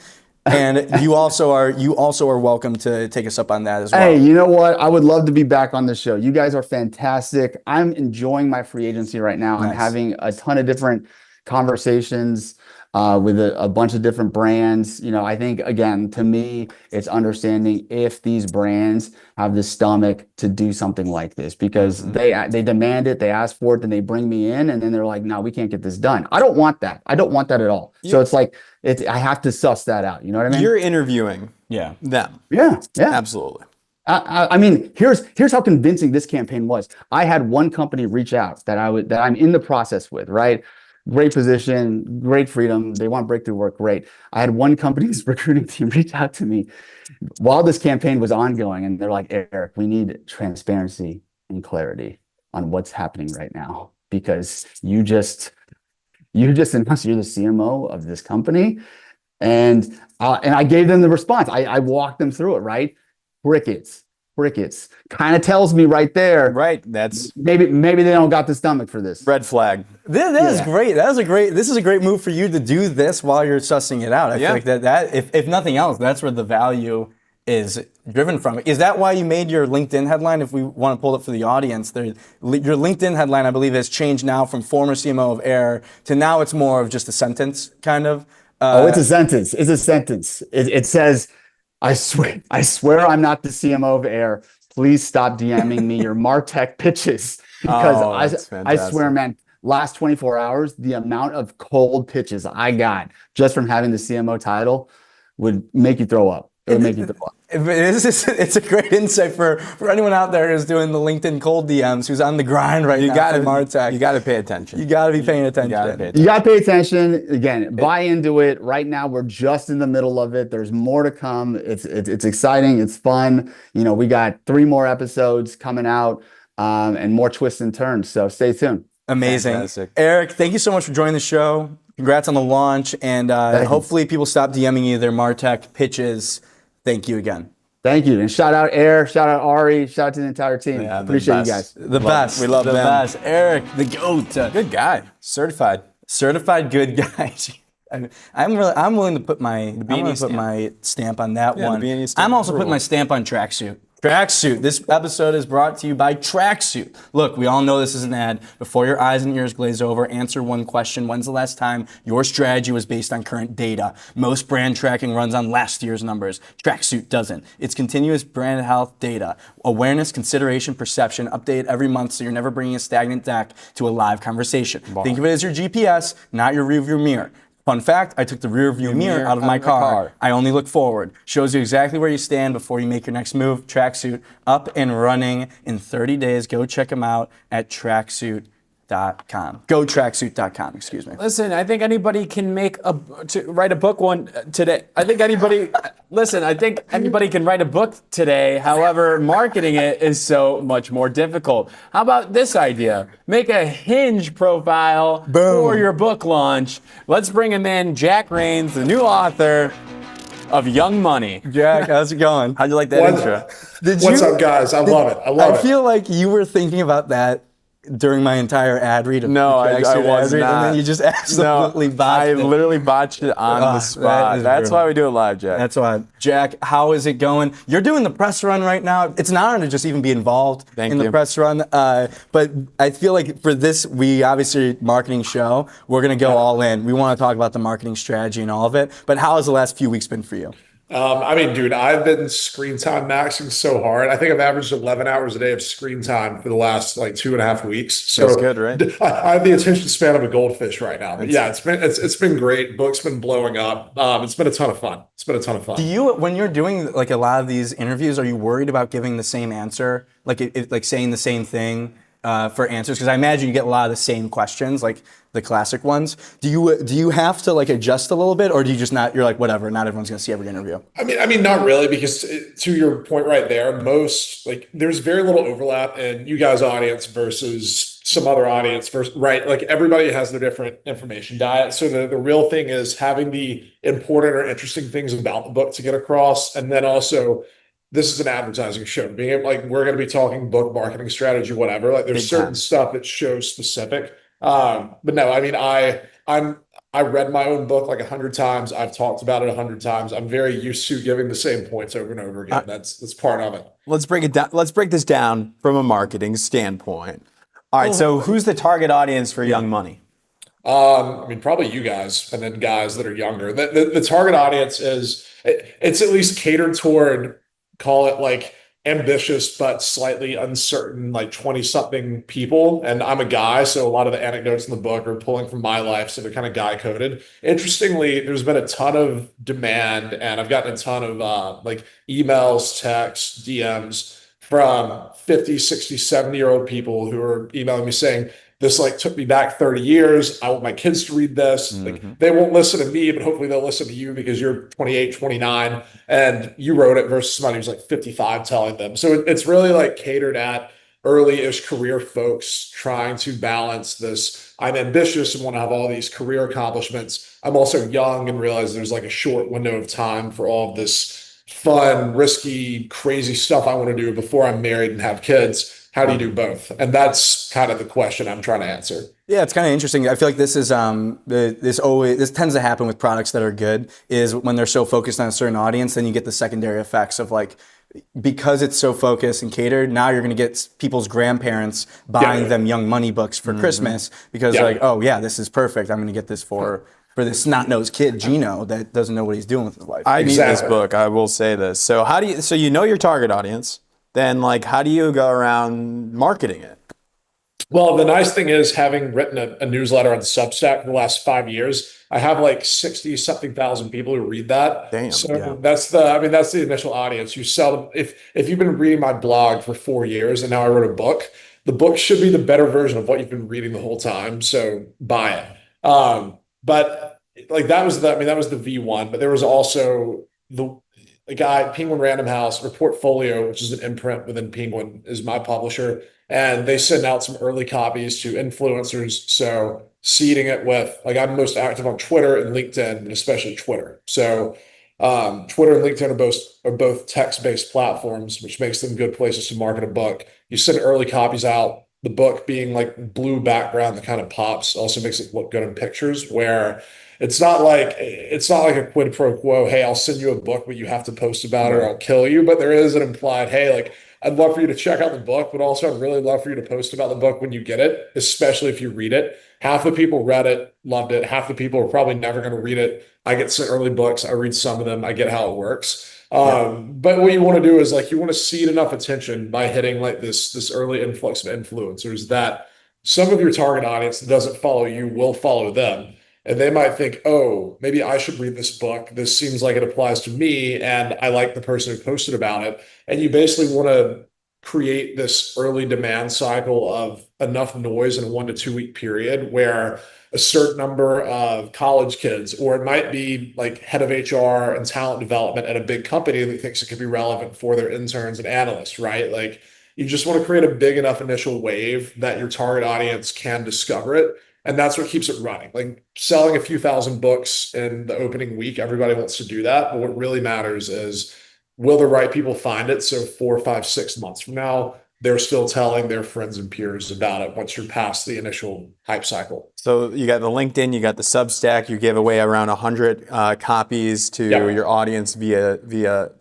And you also are welcome to take us up on that as well. Hey, you know what? I would love to be back on the show. You guys are fantastic. I'm enjoying my free agency right now. Nice. I'm having a ton of different conversations with a bunch of different brands. You know, I think, again, to me, it's understanding if these brands have the stomach to do something like this because they demand it, they ask for it, then they bring me in, and then they're like, no, we can't get this done. I don't want that. I don't want that at all. So it's like, I have to suss that out. You know what I mean? You're interviewing them. Yeah. Absolutely. I mean, here's how convincing this campaign was. I had one company reach out that I'm in the process with, right? Great position, great freedom. They want breakthrough work. Great. I had one company's recruiting team reach out to me while this campaign was ongoing. And they're like, Eric, we need transparency and clarity on what's happening right now. Because you just announced you're the CMO of this company. And I gave them the response. I walked them through it, right? Crickets. Kind of tells me right there. Right. That's maybe they don't got the stomach for this. red flag. This is great. This is a great move for you to do this while you're sussing it out. I feel like that if nothing else, that's where the value is driven from. Is that why you made your LinkedIn headline? If we want to pull it for the audience, your LinkedIn headline, I believe, has changed now from former CMO of Air to now it's more of just a sentence, kind of. It's a sentence. It says, I swear I'm not the CMO of Air. Please stop DMing me your MarTech pitches because I swear, man, last 24 hours, the amount of cold pitches I got just from having the CMO title would make you throw up. It would make you throw up. It's a great insight for anyone out there who's doing the LinkedIn cold DMs, who's on the grind now for MarTech. You got to pay attention. You got to be paying attention. You got to pay attention. Again, buy into it. Right now, we're just in the middle of it. There's more to come. It's exciting. It's fun. You know, we got 3 more episodes coming out and more twists and turns. So stay tuned. Amazing. Fantastic. Eric, thank you so much for joining the show. Congrats on the launch. And hopefully people stop DMing you their MarTech pitches. Thank you again. Thank you. And shout out Air, shout out Ari, shout out to the entire team. Yeah, Appreciate you guys. The best. We love the them. best. Eric, the GOAT. Good guy. Certified good guy. I'm willing to put my stamp on that one. I'm also putting my stamp on tracksuit. Tracksuit. This episode is brought to you by Tracksuit. Look, we all know this is an ad. Before your eyes and ears glaze over, answer one question. When's the last time your strategy was based on current data? Most brand tracking runs on last year's numbers. Tracksuit doesn't. It's continuous brand health data. Awareness, consideration, perception, update every month so you're never bringing a stagnant deck to a live conversation. Think of it as your GPS, not your rearview mirror. Fun fact, I took the rear view mirror out of my car. I only look forward. Shows you exactly where you stand before you make your next move. Tracksuit up and running in 30 days. Go check them out at tracksuit.com. Go tracksuit.com, excuse me. Listen, I think anybody can write a book one today. I think anybody can write a book today. However, marketing it is so much more difficult. How about this idea? Make a Hinge profile for your book launch. Let's bring him in, Jack Rains, the new author of Young Money. Jack, how's it going? How'd you like that intro? What's up, guys? I love it. I feel like you were thinking about that during my entire ad read. No, I was not. And then you just absolutely botched it. I literally botched it on the spot. That's why we do it live, Jack. That's why. Jack, how is it going? You're doing the press run right now. It's an honor to just even be involved in the press run. But I feel like for this, we obviously marketing show, we're going to go all in. We want to talk about the marketing strategy and all of it. But how has the last few weeks been for you? I mean, dude, I've been screen time maxing so hard. I think I've averaged 11 hours a day of screen time for the last like 2.5 weeks. So that's good, right? I have the attention span of a goldfish right now. But yeah, it's been great. Book's been blowing up. It's been a ton of fun. Do you, when you're doing like a lot of these interviews, are you worried about giving the same answer, like saying the same thing for answers? Because I imagine you get a lot of the same questions, like the classic ones. Do you have to like adjust a little bit, or do you just not? You're like, whatever. Not everyone's gonna see every interview. I mean, not really, because to your point right there, there's very little overlap in you guys' audience versus some other audience right? Like everybody has their different information diet. So the real thing is having the important or interesting things about the book to get across, and then also, this is an advertising show. Being able, like, we're going to be talking book marketing strategy, whatever. Like, there's certain stuff that's show specific. But no, I mean, I read my own book like 100 times. I've talked about it 100 times. I'm very used to giving the same points over and over again. That's part of it. Let's break it down. Let's break this down from a marketing standpoint. All right. So, who's the target audience for Young Money? I mean, probably you guys, and then guys that are younger. The target audience it's at least catered toward, call it like ambitious but slightly uncertain, like 20-something people. And I'm a guy, so a lot of the anecdotes in the book are pulling from my life, so they're kind of guy coded. Interestingly, there's been a ton of demand, and I've gotten a ton of like emails, texts, DMs from 50, 60, 70-year-old people who are emailing me saying, this like took me back 30 years. I want my kids to read this. Mm-hmm. Like they won't listen to me, but hopefully they'll listen to you because you're 28, 29 and you wrote it versus somebody who's like 55 telling them. So it's really like catered at early-ish career folks trying to balance this. I'm ambitious and want to have all these career accomplishments. I'm also young and realize there's like a short window of time for all of this fun, risky, crazy stuff I want to do before I'm married and have kids. How do you do both? And that's kind of the question I'm trying to answer. Yeah, it's kind of interesting. I feel like this is this tends to happen with products that are good, is when they're so focused on a certain audience, then you get the secondary effects of like, because it's so focused and catered, now you're going to get people's grandparents buying them Young Money books for Christmas because like, oh yeah, this is perfect. I'm going to get this for this snot-nosed kid, Gino, that doesn't know what he's doing with his life. I need this book. I will say this. So so you know your target audience. Then like, how do you go around marketing it? Well, the nice thing is having written a newsletter on Substack for the last 5 years, I have like 60-something thousand people who read that. Damn. So that's the initial audience. You sell if you've been reading my blog for 4 years and now I wrote a book, the book should be the better version of what you've been reading the whole time. So buy it. But like that was the V1, but there was also the guy, Penguin Random House, or Portfolio, which is an imprint within Penguin, is my publisher. And they send out some early copies to influencers. So seeding it with, like, I'm most active on Twitter and LinkedIn, and especially Twitter. So Twitter and LinkedIn are both text-based platforms, which makes them good places to market a book. You send early copies out. The book being like blue background that kind of pops also makes it look good in pictures, where It's not like a quid pro quo. Hey, I'll send you a book, but you have to post about it or I'll kill you. But there is an implied, hey, like I'd love for you to check out the book, but also I'd really love for you to post about the book when you get it, especially if you read it. Half the people read it, loved it. Half the people are probably never going to read it. I get some early books. I read some of them. I get how it works. But what you want to do is like you want to seed enough attention by hitting like this early influx of influencers that some of your target audience that doesn't follow you will follow them. And they might think, oh, maybe I should read this book. This seems like it applies to me, and I like the person who posted about it. And you basically want to create this early demand cycle of enough noise in a 1 to 2 week period where a certain number of college kids, or it might be like head of HR and talent development at a big company that thinks it could be relevant for their interns and analysts, right? Like you just want to create a big enough initial wave that your target audience can discover it. And that's what keeps it running. Like selling a few thousand books in the opening week, everybody wants to do that. But what really matters is will the right people find it? So 4, 5, 6 months from now, they're still telling their friends and peers about it once you're past the initial hype cycle. So you got the LinkedIn, you got the Substack. You give away around 100 copies to your audience via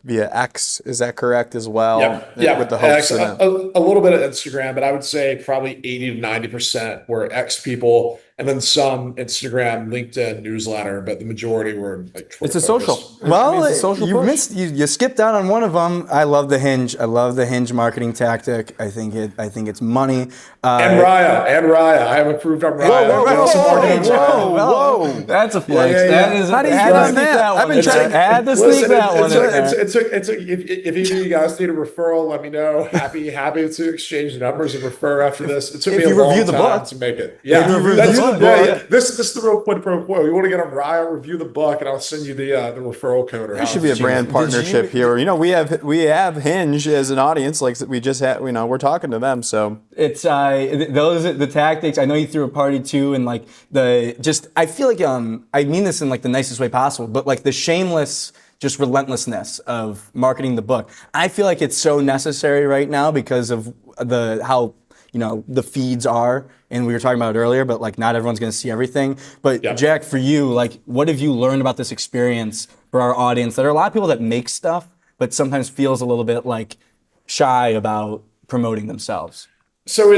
X. Is that correct as well? Yeah. With the hopes a little bit of Instagram, but I would say probably 80 to 90% were X people, and then some Instagram, LinkedIn, newsletter, but the majority were like Twitter. It's a social. Well, It's a social you push. you skipped out on one of them. I love the Hinge. I love the Hinge marketing tactic. I think it's money. And Raya. I have approved on Raya. Whoa. That's a flex. That is. How do you had get to on sneak that? I've been in trying there. Had to sneak that one in there. If either of you guys need a referral, let me know. Happy to exchange numbers and refer after this. It took me a long time to make it. Yeah, This is the real quid pro quo. You want to get on Raya, review the book, and I'll send you the referral code. There should be a brand partnership here. You know, we have Hinge as an audience. Like we just had, we're talking to them. So it's the tactics. I know you threw a party too, and like I feel like I mean this in like the nicest way possible, but like the shameless just relentlessness of marketing the book. I feel like it's so necessary right now because of how the feeds are, and we were talking about it earlier, but like not everyone's going to see everything. But Jack, for you, like what have you learned about this experience for our audience? There are a lot of people that make stuff, but sometimes feels a little bit like shy about promoting themselves. So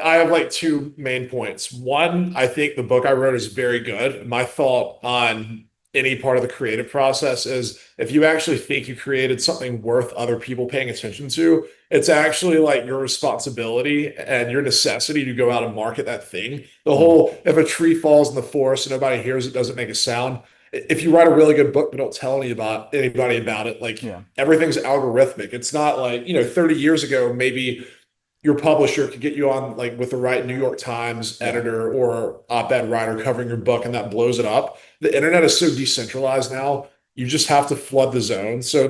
I have like 2 main points. One, I think the book I wrote is very good. My thought on any part of the creative process is if you actually think you created something worth other people paying attention to, it's actually like your responsibility and your necessity to go out and market that thing. The whole, if a tree falls in the forest and nobody hears it, doesn't make a sound. If you write a really good book but don't tell anybody about it, like everything's algorithmic. It's not like, 30 years ago, maybe your publisher could get you on like with the right New York Times editor or op-ed writer covering your book, and that blows it up. The internet is so decentralized now. You just have to flood the zone. So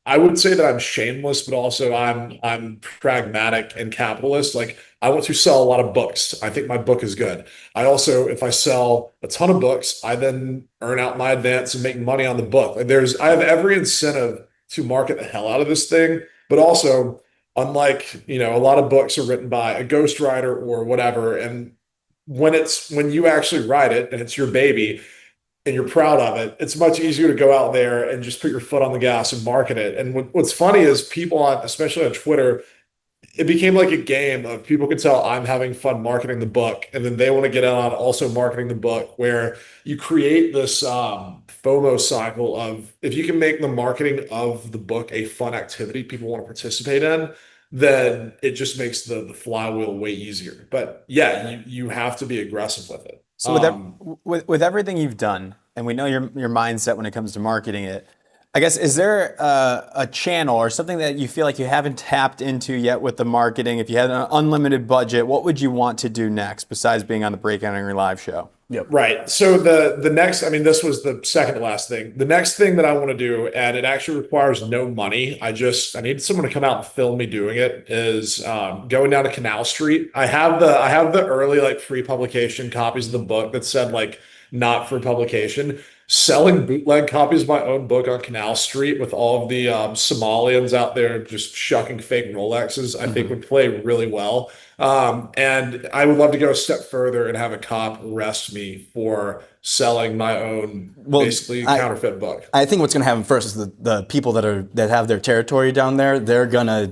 I would say that I'm shameless, but also I'm pragmatic and capitalist. Like I want to sell a lot of books. I think my book is good. I also, if I sell a ton of books, I then earn out my advance and make money on the book. Like I have every incentive to market the hell out of this thing, but also unlike, a lot of books are written by a ghostwriter or whatever. And when you actually write it and it's your baby and you're proud of it, it's much easier to go out there and just put your foot on the gas and market it. And what's funny is people especially on Twitter, it became like a game of people can tell I'm having fun marketing the book, and then they want to get on also marketing the book, where you create this FOMO cycle of if you can make the marketing of the book a fun activity people want to participate in, then it just makes the flywheel way easier. But yeah, you have to be aggressive with it. So with everything you've done, and we know your mindset when it comes to marketing it, I guess, is there a channel or something that you feel like you haven't tapped into yet with the marketing? If you had an unlimited budget, what would you want to do next besides being on the Breakout Angry Live show? Yep. Right. So the next, this was the second to last thing. The next thing that I want to do, and it actually requires no money, I need someone to come out and film me doing it, is going down to Canal Street. I have the early like free publication copies of the book that said like not for publication. selling bootleg copies of my own book on Canal Street with all of the Somalians out there just shucking fake Rolexes, I think would play really well. And I would love to go a step further and have a cop arrest me for selling my own basically counterfeit book. I think what's going to happen first is the people that have their territory down there, they're gonna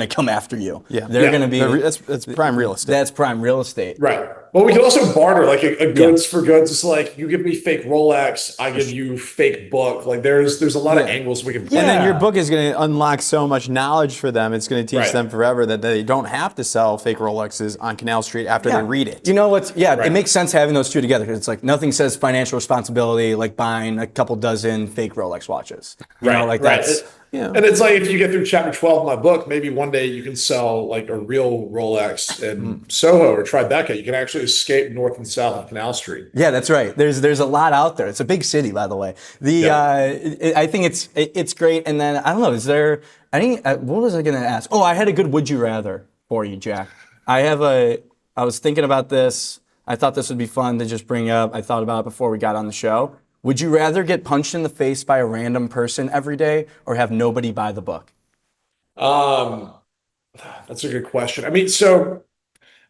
come after you. Yeah. They're gonna be that's prime real estate. That's prime real estate. Right. Well, we can also barter like a goods for goods. It's like you give me fake Rolex, I give you fake book. Like there's a lot of angles we can play. And then your book is going to unlock so much knowledge for them. It's going to teach them forever that they don't have to sell fake Rolexes on Canal Street after they read it. You know what's it makes sense having those two together because it's like nothing says financial responsibility like buying a couple dozen fake Rolex watches. You know, like that's and it's like if you get through chapter 12 of my book, maybe one day you can sell like a real Rolex in Soho or Tribeca. You can actually escape north and south of Canal Street. Yeah, that's right. There's a lot out there. It's a big city, by the way. I think it's great. And then I don't know, is there any? What was I going to ask? Oh, I had a good would you rather for you, Jack. I was thinking about this. I thought this would be fun to just bring up. I thought about it before we got on the show. Would you rather get punched in the face by a random person every day or have nobody buy the book? That's a good question. I mean, so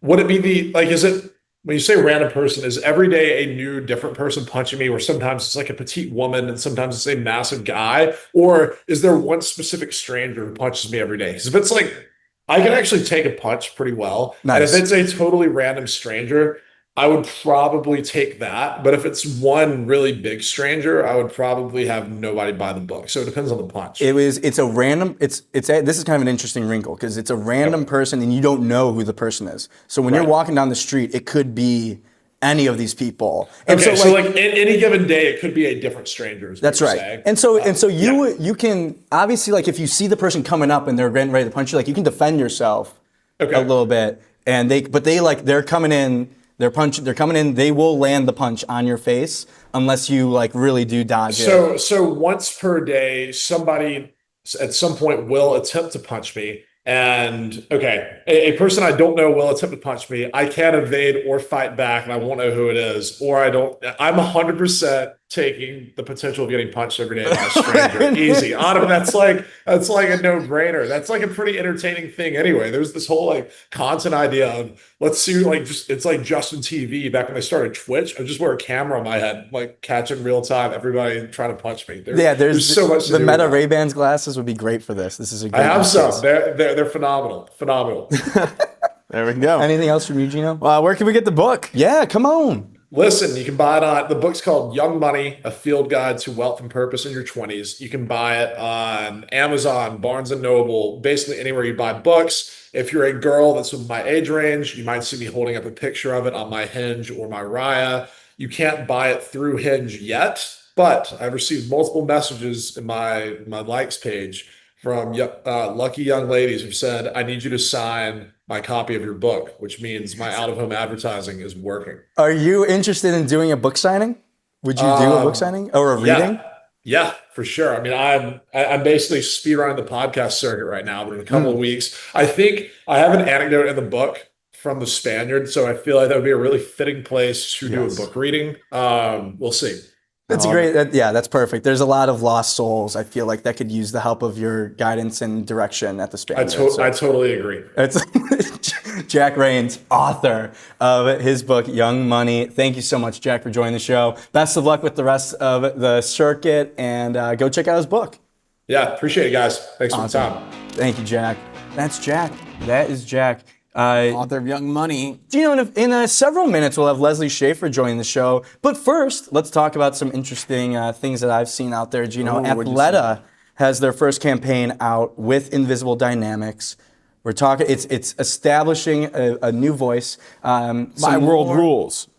would it be is it, when you say random person, is every day a new different person punching me, or sometimes it's like a petite woman and sometimes it's a massive guy? Or is there one specific stranger who punches me every day? Because if it's like, I can actually take a punch pretty well. Nice. And if it's a totally random stranger, I would probably take that. But if it's one really big stranger, I would probably have nobody buy the book. So it depends on the punch. This is kind of an interesting wrinkle because it's a random person and you don't know who the person is. So when you're walking down the street, it could be any of these people. And so any given day, it could be a different stranger. That's right. Saying. And so you can obviously, like, if you see the person coming up and they're getting ready to punch you, like, you can defend yourself a little bit. And they're coming in. They're coming in. They will land the punch on your face unless you like really do dodge it. So once per day, somebody at some point will attempt to punch me. And a person I don't know will attempt to punch me. I can't evade or fight back, and I won't know who it is. Or I'm 100% taking the potential of getting punched every day by a stranger. Easy. That's like a no-brainer. That's like a pretty entertaining thing anyway. There's this whole like content idea of let's see, it's like Justin TV back when I started Twitch. I just wear a camera on my head, like catching real time everybody trying to punch me. There's so much to the do Meta with Ray-Bans glasses would be great for this. This is a great I have use some. case. They're phenomenal. There we go. Anything else from you, Gino? Where can we get the book? Yeah, come on. Listen, you can buy it on, the book's called Young Money, A Field Guide to Wealth and Purpose in Your 20s. You can buy it on Amazon, Barnes & Noble, basically anywhere you buy books. If you're a girl that's in my age range, you might see me holding up a picture of it on my Hinge or my Raya. You can't buy it through Hinge yet, but I've received multiple messages in my likes page from lucky young ladies who said, I need you to sign my copy of your book, which means my out-of-home advertising is working. Are you interested in doing a book signing? Would you do a book signing or a reading? Yeah, for sure. I mean, I'm basically speedrunning the podcast circuit right now, but in a couple of weeks, I think I have an anecdote in the book from the Spaniard, so I feel like that would be a really fitting place to do a book reading. We'll see. That's great. That's perfect. There's a lot of lost souls, I feel like, that could use the help of your guidance and direction at the Spaniard. I totally agree. It's Jack Rains, author of his book, Young Money. Thank you so much, Jack, for joining the show. Best of luck with the rest of the circuit, and go check out his book. Yeah, appreciate it, guys. Thanks for the time. Thank you, Jack. That's Jack. That is Jack. Author of Young Money. You know, in several minutes, we'll have Leslie Shaffer join the show. But first, let's talk about some interesting things that I've seen out there. Gino, Athleta has their first campaign out with Invisible Dynamics. We're talking, it's establishing a new voice. My world rules.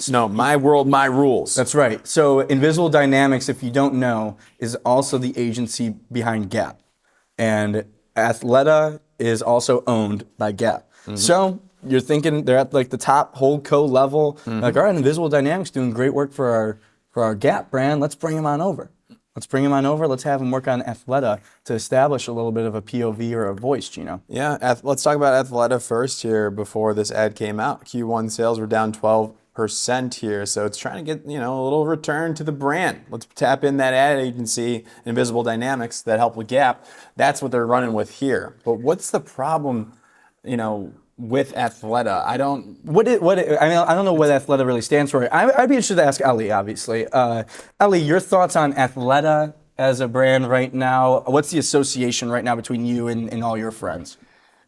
No, my world, my rules. That's right. So Invisible Dynamics, if you don't know, is also the agency behind Gap. And Athleta is also owned by Gap. So you're thinking they're at like the top holdco level. Like, all right, Invisible Dynamics doing great work for our Gap brand. Let's bring them on over. Let's have them work on Athleta to establish a little bit of a POV or a voice, Gino. Yeah, let's talk about Athleta first here before this ad came out. Q1 sales were down 12% 5% here. So it's trying to get, a little return to the brand. Let's tap in that ad agency, Invisible Dynamics, that help with Gap. That's what they're running with here. But what's the problem, with Athleta? I don't know what Athleta really stands for. I'd be interested to ask Ellie, obviously. Ellie, your thoughts on Athleta as a brand right now? What's the association right now between you and all your friends?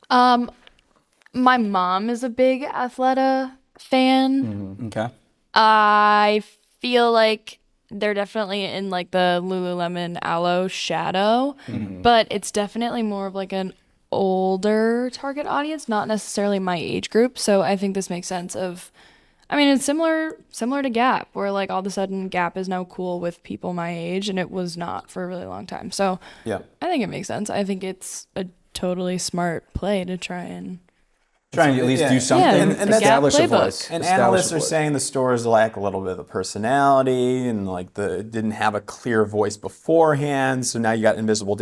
My mom is a big Athleta fan. Mm-hmm. Okay. I feel like they're definitely in like the Lululemon Aloe shadow, but it's definitely more of like an older target audience, not necessarily my age group. So I think this makes sense it's similar to Gap, where like all of a sudden Gap is now cool with people my age, and it was not for a really long time. So yeah, I think it makes sense. I think it's a totally smart play to trying to at least do something, and establish a Gap playbook. voice. And analysts are saying the stores lack a little bit of personality, and like didn't have a clear voice beforehand. So now you got Invisible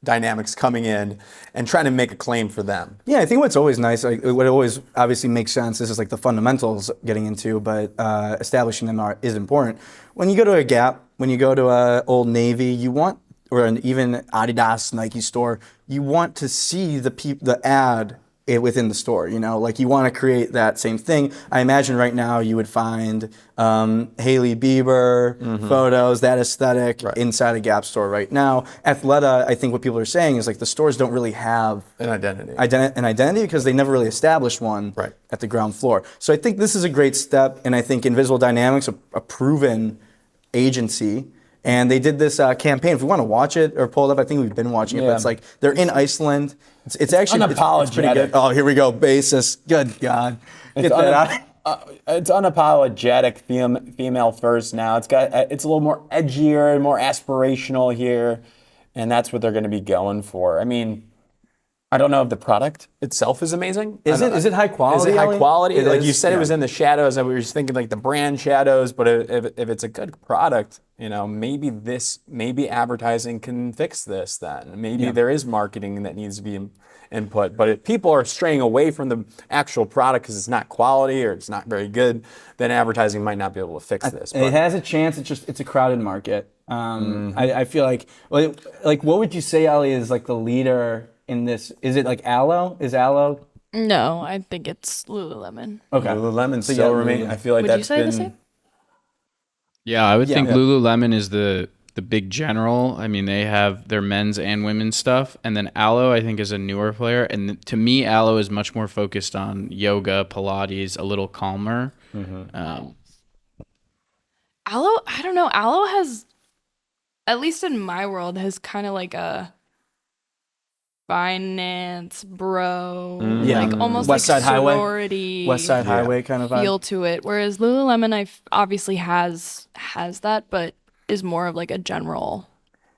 Dynamics coming in and trying to make a claim for them. Yeah, I think what's always nice, what always obviously makes sense, this is like the fundamentals getting into, but establishing them is important. When you go to a Gap, when you go to a Old Navy, or an even Adidas, Nike store, you want to see the ad within the store, like you want to create that same thing. I imagine right now you would find Hailey Bieber photos, that aesthetic inside a Gap store right now. Athleta, I think what people are saying is like the stores don't really have an identity because they never really established one at the ground floor. So I think this is a great step, and I think Invisible Dynamics, a proven agency. And they did this campaign. If we want to watch it or pull it up, I think we've been watching it. But it's like they're in Iceland. It's actually it's pretty good. Oh, here we go. Basis. Good God. Get that out. It's unapologetic female first now. It's a little more edgier and more aspirational here, and that's what they're going to be going for. I mean, I don't know if the product itself is amazing. Is it high quality? Is it high quality? Like you said, yeah. It was in the shadows. And we were just thinking like the brand shadows. But if it's a good product, maybe advertising can fix this. Then maybe there is marketing that needs to be input. But if people are straying away from the actual product because it's not quality or it's not very good, then advertising might not be able to fix this. It has a chance. It's a crowded market. I feel like what would you say, Ali, is like the leader in this? Is it like Aloe? Is Aloe? No, I think it's Lululemon. Okay. Lululemon still remain. I feel like Would that's you say been. the same? Yeah, I would think Lululemon is the big general. I mean, they have their men's and women's stuff. And then Aloe, I think, is a newer player. And to me, Aloe is much more focused on yoga, Pilates, a little calmer. Aloe, I don't know. Aloe has, at least in my world, has kind of like a finance bro, like almost West like Side Highway. sorority West Side Highway kind of vibe. feel to it. Whereas Lululemon, obviously has that, but is more of like a general.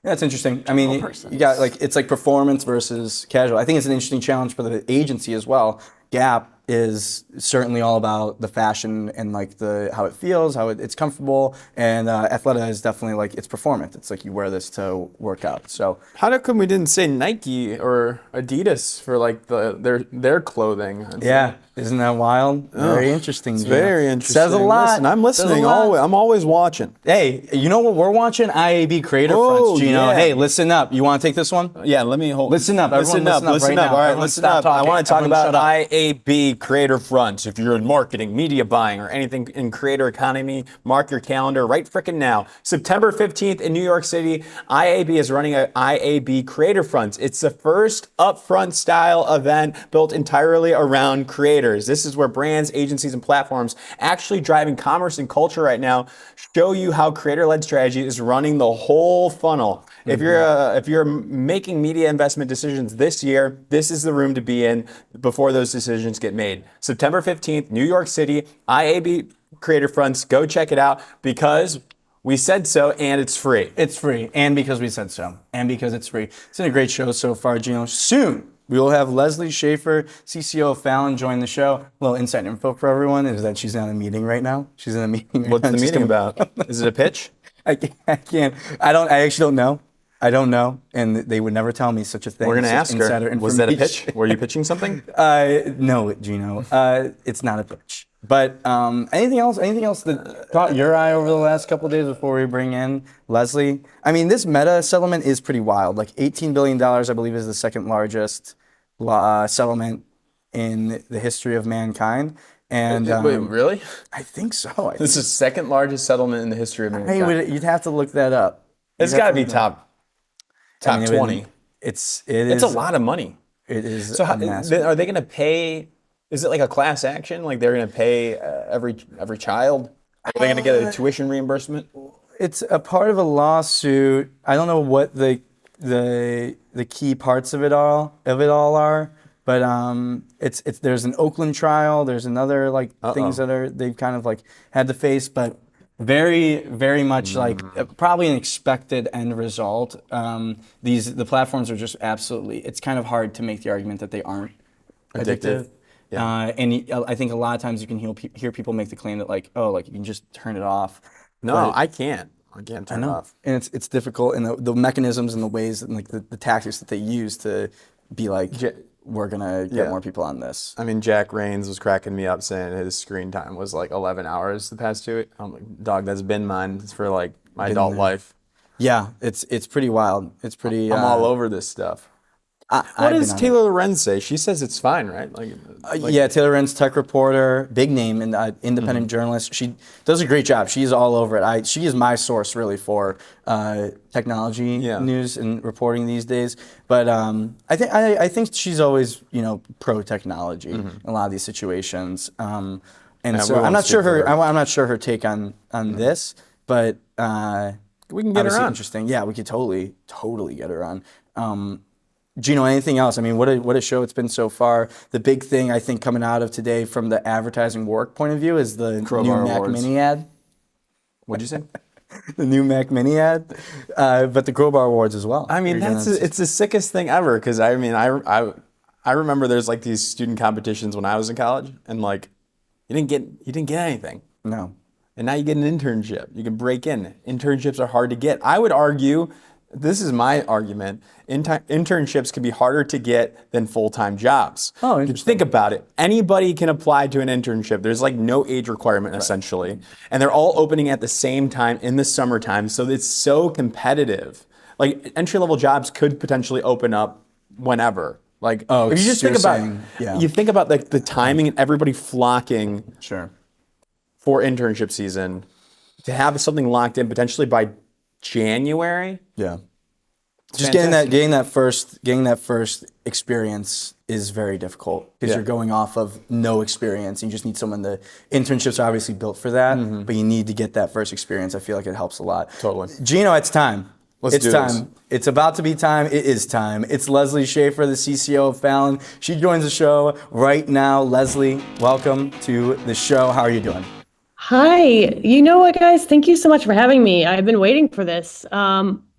That's interesting. I mean, you got it's like performance versus casual. I think it's an interesting challenge for the agency as well. Gap is certainly all about the fashion and like how it feels, how it's comfortable, and Athleta is definitely like it's performance. It's like you wear this to work out. So how come we didn't say Nike or Adidas for like their clothing? Yeah, isn't that wild? Very interesting. It's very interesting. Says a lot. Listen, I'm listening. I'm always watching. Hey, you know what we're watching? IAB Creator Fronts, Gino. Yeah. Hey, listen up. You want to take this one? Yeah, let me hold. Listen up. Listen up. Right now. All right, listen up. I want to talk about IAB Creator Fronts. If you're in marketing, media buying, or anything in creator economy, mark your calendar right frickin' now. September 15th in New York City, IAB is running a IAB Creator Fronts. It's the first upfront style event built entirely around creators. This is where brands, agencies, and platforms actually driving commerce and culture right now show you how creator-led strategy is running the whole funnel. If you're making media investment decisions this year, this is the room to be in before those decisions get made. September 15th, New York City, IAB Creator Fronts. Go check it out because we said so, and it's free. It's free, and because we said so, and because it's free. It's been a great show so far, Gino. Soon, we will have Leslie Shaffer, CCO of Fallon, join the show. A little inside info for everyone is that she's in a meeting right now. She's in a meeting. What's the meeting about? Is it a pitch? I can't. I actually don't know. I don't know, and they would never tell me such a thing. We're going to ask her. Was that a pitch? Were you pitching something? No, Gino. It's not a pitch. But anything else that caught your eye over the last couple of days before we bring in Leslie? I mean, this Meta settlement is pretty wild. Like $18 billion, I believe, is the second largest settlement in the history of mankind. And Wait, really? I think so. This is second largest settlement in the history of mankind. You'd have to look that up. It's got to be top 20. It's a lot of money. It is. So are they going to pay? Is it like a class action? Like they're going to pay every child? Are they going to get a tuition reimbursement? It's a part of a lawsuit. I don't know what the key parts of it all are, but it's there's an Oakland trial. There's another like things that they've kind of like had to face, but very, very much like probably an expected end result. The platforms are just absolutely. It's kind of hard to make the argument that they aren't addictive. Yeah. And I think a lot of times you can hear people make the claim that like, oh, like you can just turn it off. No, but I can't. I can't turn it off. And it's difficult, and the mechanisms and the ways and like the tactics that they use to be like, we're gonna get more people on this. I mean, Jack Rains was cracking me up saying his screen time was like 11 hours the past 2 weeks. I'm like, dog, that's been mine. It's for like my adult life. Yeah, it's pretty wild. It's pretty. I'm all over this stuff. What does Taylor Lorenz say? She says it's fine, right? Yeah, Taylor Lorenz, tech reporter, big name, and independent journalist. She does a great job. She's all over it. She is my source really for technology news and reporting these days. But I think she's always pro technology in a lot of these situations. So I'm not sure her take on this, but we can get her on. Interesting. Yeah, we could totally get her on. Gino, anything else? I mean, what a show it's been so far. The big thing I think coming out of today from the advertising work point of view is the Crowbar new Mac Awards. Mini ad. What'd you say? The new Mac Mini ad, but the Crowbar Awards as well. I mean, it's the sickest thing ever because I mean, I remember there's like these student competitions when I was in college, and like you didn't get anything. No. And now you get an internship. You can break in. Internships are hard to get. I would argue. This is my argument. Internships can be harder to get than full-time jobs. Oh, interesting. Think about it. Anybody can apply to an internship. There's like no age requirement essentially. And they're all opening at the same time in the summertime. So it's so competitive. Like entry-level jobs could potentially open up whenever. Like if you just think about like the timing and everybody flocking for internship season to have something locked in potentially by January. Yeah. Just getting that first experience is very difficult because you're going off of no experience. And you just need someone. The internships are obviously built for that, but you need to get that first experience. I feel like it helps a lot. Totally. Gino, it's time. It's time. This. It's about to be time. It is time. It's Leslie Shaffer, the CCO of Fallon. She joins the show right now. Leslie, welcome to the show. How are you doing? Hi. You know what, guys? Thank you so much for having me. I've been waiting for this.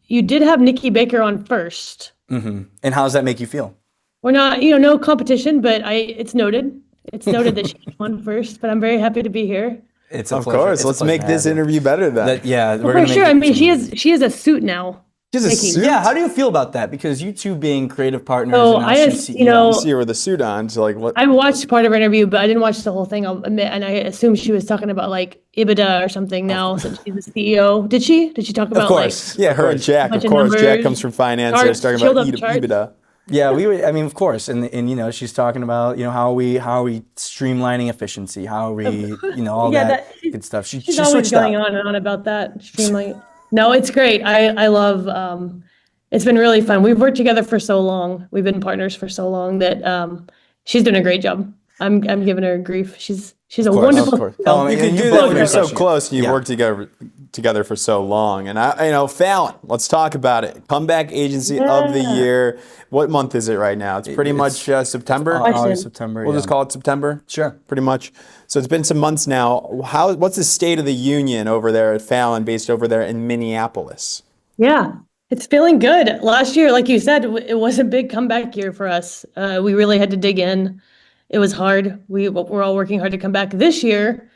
You did have Nikki Baker on first. Mm-hmm. And how does that make you feel? We're not, no competition, but it's noted. It's noted that she won first, but I'm very happy to be here. It's a of pleasure. course. Let's make this interview better then. For sure. I mean, she has a suit now. She has a suit? Yeah. How do you feel about that? Because you two being creative partners. So and I just, you see her with a suit on. So like what? I watched part of her interview, but I didn't watch the whole thing. I'll admit, and I assumed she was talking about like BBDO or something now, since she's the CEO. Did she? Did she talk about? Of course. Yeah, her and Jack. Of course, Jack comes from finance. They're talking about EBITDA. Yeah, of course, and she's talking about how are we streamlining efficiency, how are we all that good stuff. She's always going on and on about that streamlining. No, it's great. I love. It's been really fun. We've worked together for so long. We've been partners for so long that she's doing a great job. I'm giving her grief. She's a wonderful. You can do that when you're so close and you work together for so long. And Fallon, let's talk about it. Comeback Agency of the Year. What month is it right now? It's pretty much September. August, September. We'll just call it September. Sure. Pretty much. So it's been some months now. What's the state of the union over there at Fallon, based over there in Minneapolis? Yeah. It's feeling good. Last year, like you said, it was a big comeback year for us. We really had to dig in. It was hard. We're all working hard to come back. This year,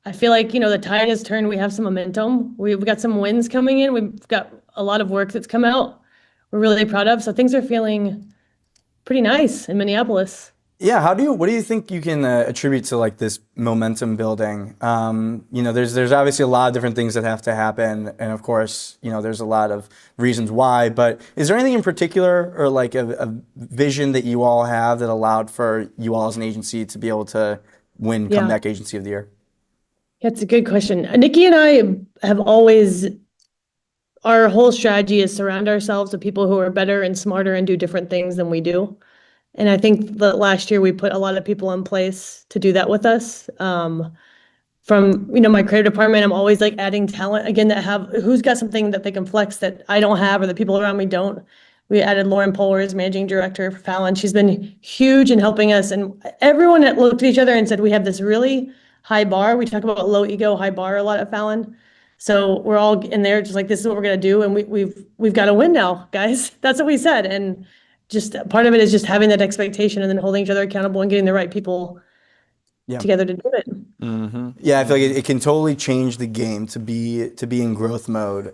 I feel like, the tide has turned. We have some momentum. We've got some wins coming in. We've got a lot of work that's come out we're really proud of. So things are feeling pretty nice in Minneapolis. Yeah, what do you think you can attribute to like this momentum building? There's obviously a lot of different things that have to happen, and of course, there's a lot of reasons why. But is there anything in particular, or like a vision that you all have that allowed for you all as an agency to be able to win Yeah. Comeback Agency of the Year? That's a good question. Nikki and I have always, our whole strategy is surround ourselves with people who are better and smarter and do different things than we do. And I think that last year we put a lot of people in place to do that with us. From my creative department, I'm always like adding talent again that have who's got something that they can flex that I don't have or the people around me don't. We added Lauren Poehler as managing director for Fallon. She's been huge in helping us, and everyone that looked at each other and said we have this really high bar. We talk about low ego, high bar a lot at Fallon. So we're all in there just like this is what we're gonna do, and we've got to win now, guys. That's what we said, and just part of it is just having that expectation and then holding each other accountable and getting the right people together to do it. Yeah, I feel like it can totally change the game to be in growth mode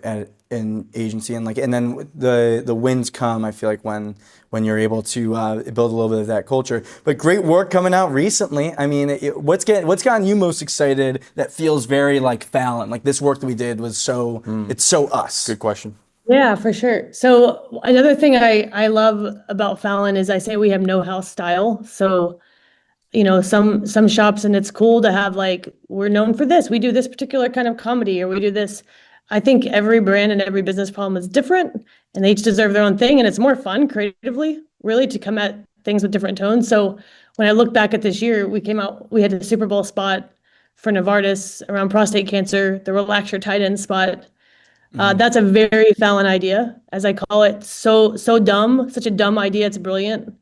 in agency, and then the wins come. I feel like when you're able to build a little bit of that culture. But great work coming out recently. I mean, what's gotten you most excited? That feels very like Fallon. Like this work that we did was it's so us. Good question. Yeah, for sure. So another thing I love about Fallon is I say we have no house style. So some shops, and it's cool to have like we're known for this. We do this particular kind of comedy, or we do this. I think every brand and every business problem is different, and they each deserve their own thing. And it's more fun creatively, really, to come at things with different tones. So when I look back at this year, we had a Super Bowl spot for Novartis around prostate cancer, the Relax Your Tight End spot. That's a very Fallon idea, as I call it. So dumb, such a dumb idea. It's brilliant.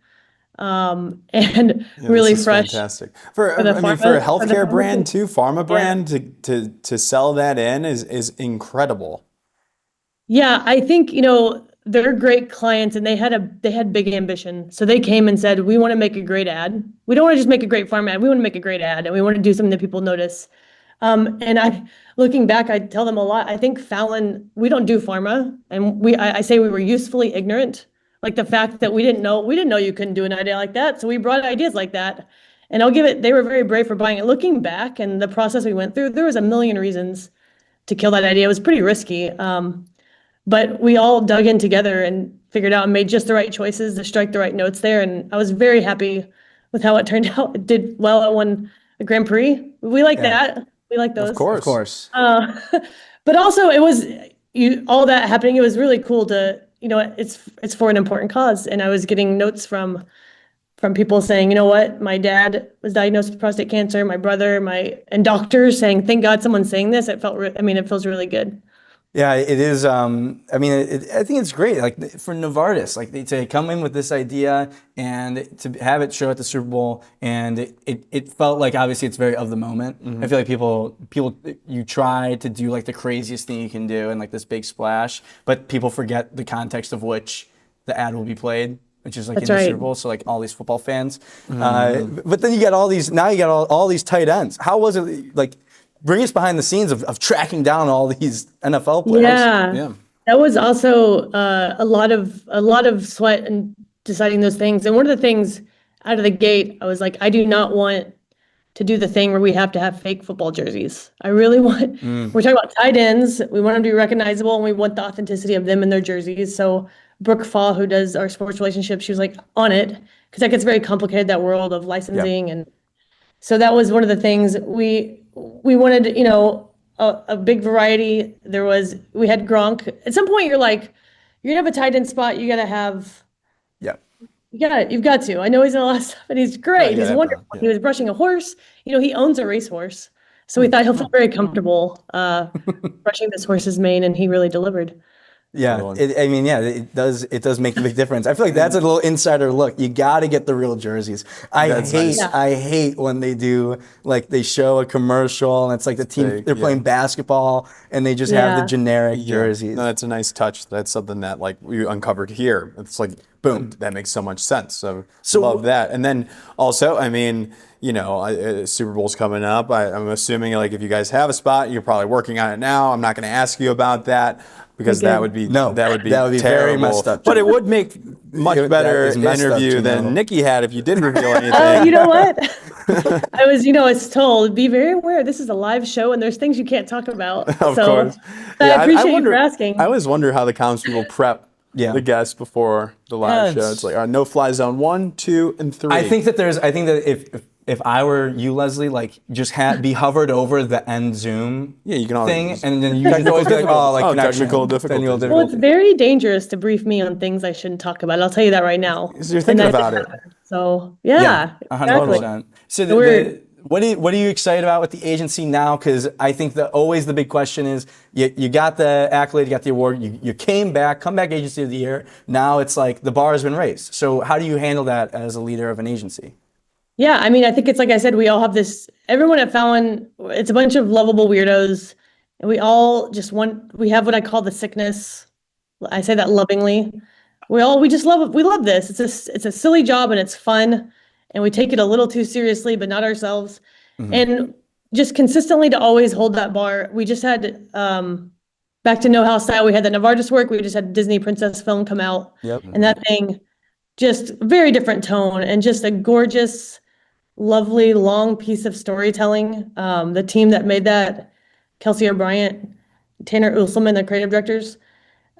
And really fresh. Fantastic. For the a pharma healthcare brand too, pharma brand Yeah. to sell that in is incredible. Yeah, I think, they're great clients and they had big ambition. So they came and said, we want to make a great ad. We don't want to just make a great pharma ad. We want to make a great ad and we want to do something that people notice. Looking back, I tell them a lot. I think Fallon, we don't do pharma, and I say we were usefully ignorant. Like the fact that we didn't know you couldn't do an idea like that. So we brought ideas like that, and they were very brave for buying it. Looking back and the process we went through, there was a million reasons to kill that idea. It was pretty risky, but we all dug in together and figured out and made just the right choices to strike the right notes there. And I was very happy with how it turned out. It did well. It won a Grand Prix. We like that. We like those. Of course. But also it was all that happening. It was really cool to, it's for an important cause. And I was getting notes from people saying, you know what, my dad was diagnosed with prostate cancer, my brother, and doctors saying, thank God someone's saying this. It feels really good. Yeah, it is. I think it's great. Like for Novartis, like to come in with this idea and to have it show at the Super Bowl, and it felt like obviously it's very of the moment. Mm-hmm. I feel like people you try to do like the craziest thing you can do and like this big splash, but people forget the context of which the ad will be played, which is like That's in the right. Super Bowl. So like all these football fans, but then you get all these tight ends. How was it like? Bring us behind the scenes of tracking down all these NFL players. Yeah. That was also a lot of sweat and deciding those things. And one of the things out of the gate, I was like, I do not want to do the thing where we have to have fake football jerseys. I really want, we're talking about tight ends. We want them to be recognizable and we want the authenticity of them in their jerseys. So Brooke Fall, who does our sports relationships, she was like on it because that gets very complicated, that world of licensing. And so that was one of the things we wanted, a big variety. We had Gronk. At some point, you're like, you're gonna have a tight end spot. You gotta have. Yeah. You've got to. I know he's in a lot of stuff, and he's great. He's wonderful. Yeah. He was brushing a horse. He owns a racehorse, so we thought he'll feel very comfortable brushing this horse's mane, and he really delivered. Yeah, it does make a big difference. I feel like that's a little insider look. You got to get the real jerseys. I hate when they do like they show a commercial and it's like the team they're playing basketball and they just have the generic jerseys. No, that's a nice touch. That's something that like we uncovered here. It's like boom, that makes so much sense. So love that. And then also, Super Bowl's coming up. I'm assuming like if you guys have a spot, you're probably working on it now. I'm not going to ask you about that. because that would be No, that would be that would be very terrible. messed up, But it Gino. would make much That better is messed up, interview Gino. than Nikki had if you did reveal anything. You know what? I was, it's told, be very aware. This is a live show and there's things you can't talk about. Of So course. I Yeah, appreciate wonder, you for asking. I always wonder how the comms people prep Yeah. the guests before the live show. It's like no fly zone 1, 2, and 3. I think that if I were you, Leslie, like just be hovered over the end Zoom you can always thing, and then you can always be like, connection, technical difficulties. Well, it's very dangerous to brief me on things I shouldn't talk about. I'll tell you that right now. So you're thinking And that about did it. happen. So yeah, 100%. So We're- what are you excited about with the agency now? Because I think that always the big question is you got the accolade, you got the award, you came back, comeback agency of the year. Now it's like the bar has been raised. So how do you handle that as a leader of an agency? Yeah, I mean, I think it's like I said, we all have this, everyone at Fallon, it's a bunch of lovable weirdos. And we all we have what I call the sickness. I say that lovingly. We just love this. It's a silly job and it's fun. And we take it a little too seriously, but not ourselves. And just consistently to always hold that bar. We just had, back to Know How Style, we had the Novartis work. We just had Disney Princess film come out. Yep. And that thing, just very different tone and just a gorgeous, lovely long piece of storytelling. The team that made that, Kelsey O'Brien, Tanner Usselman, the creative directors.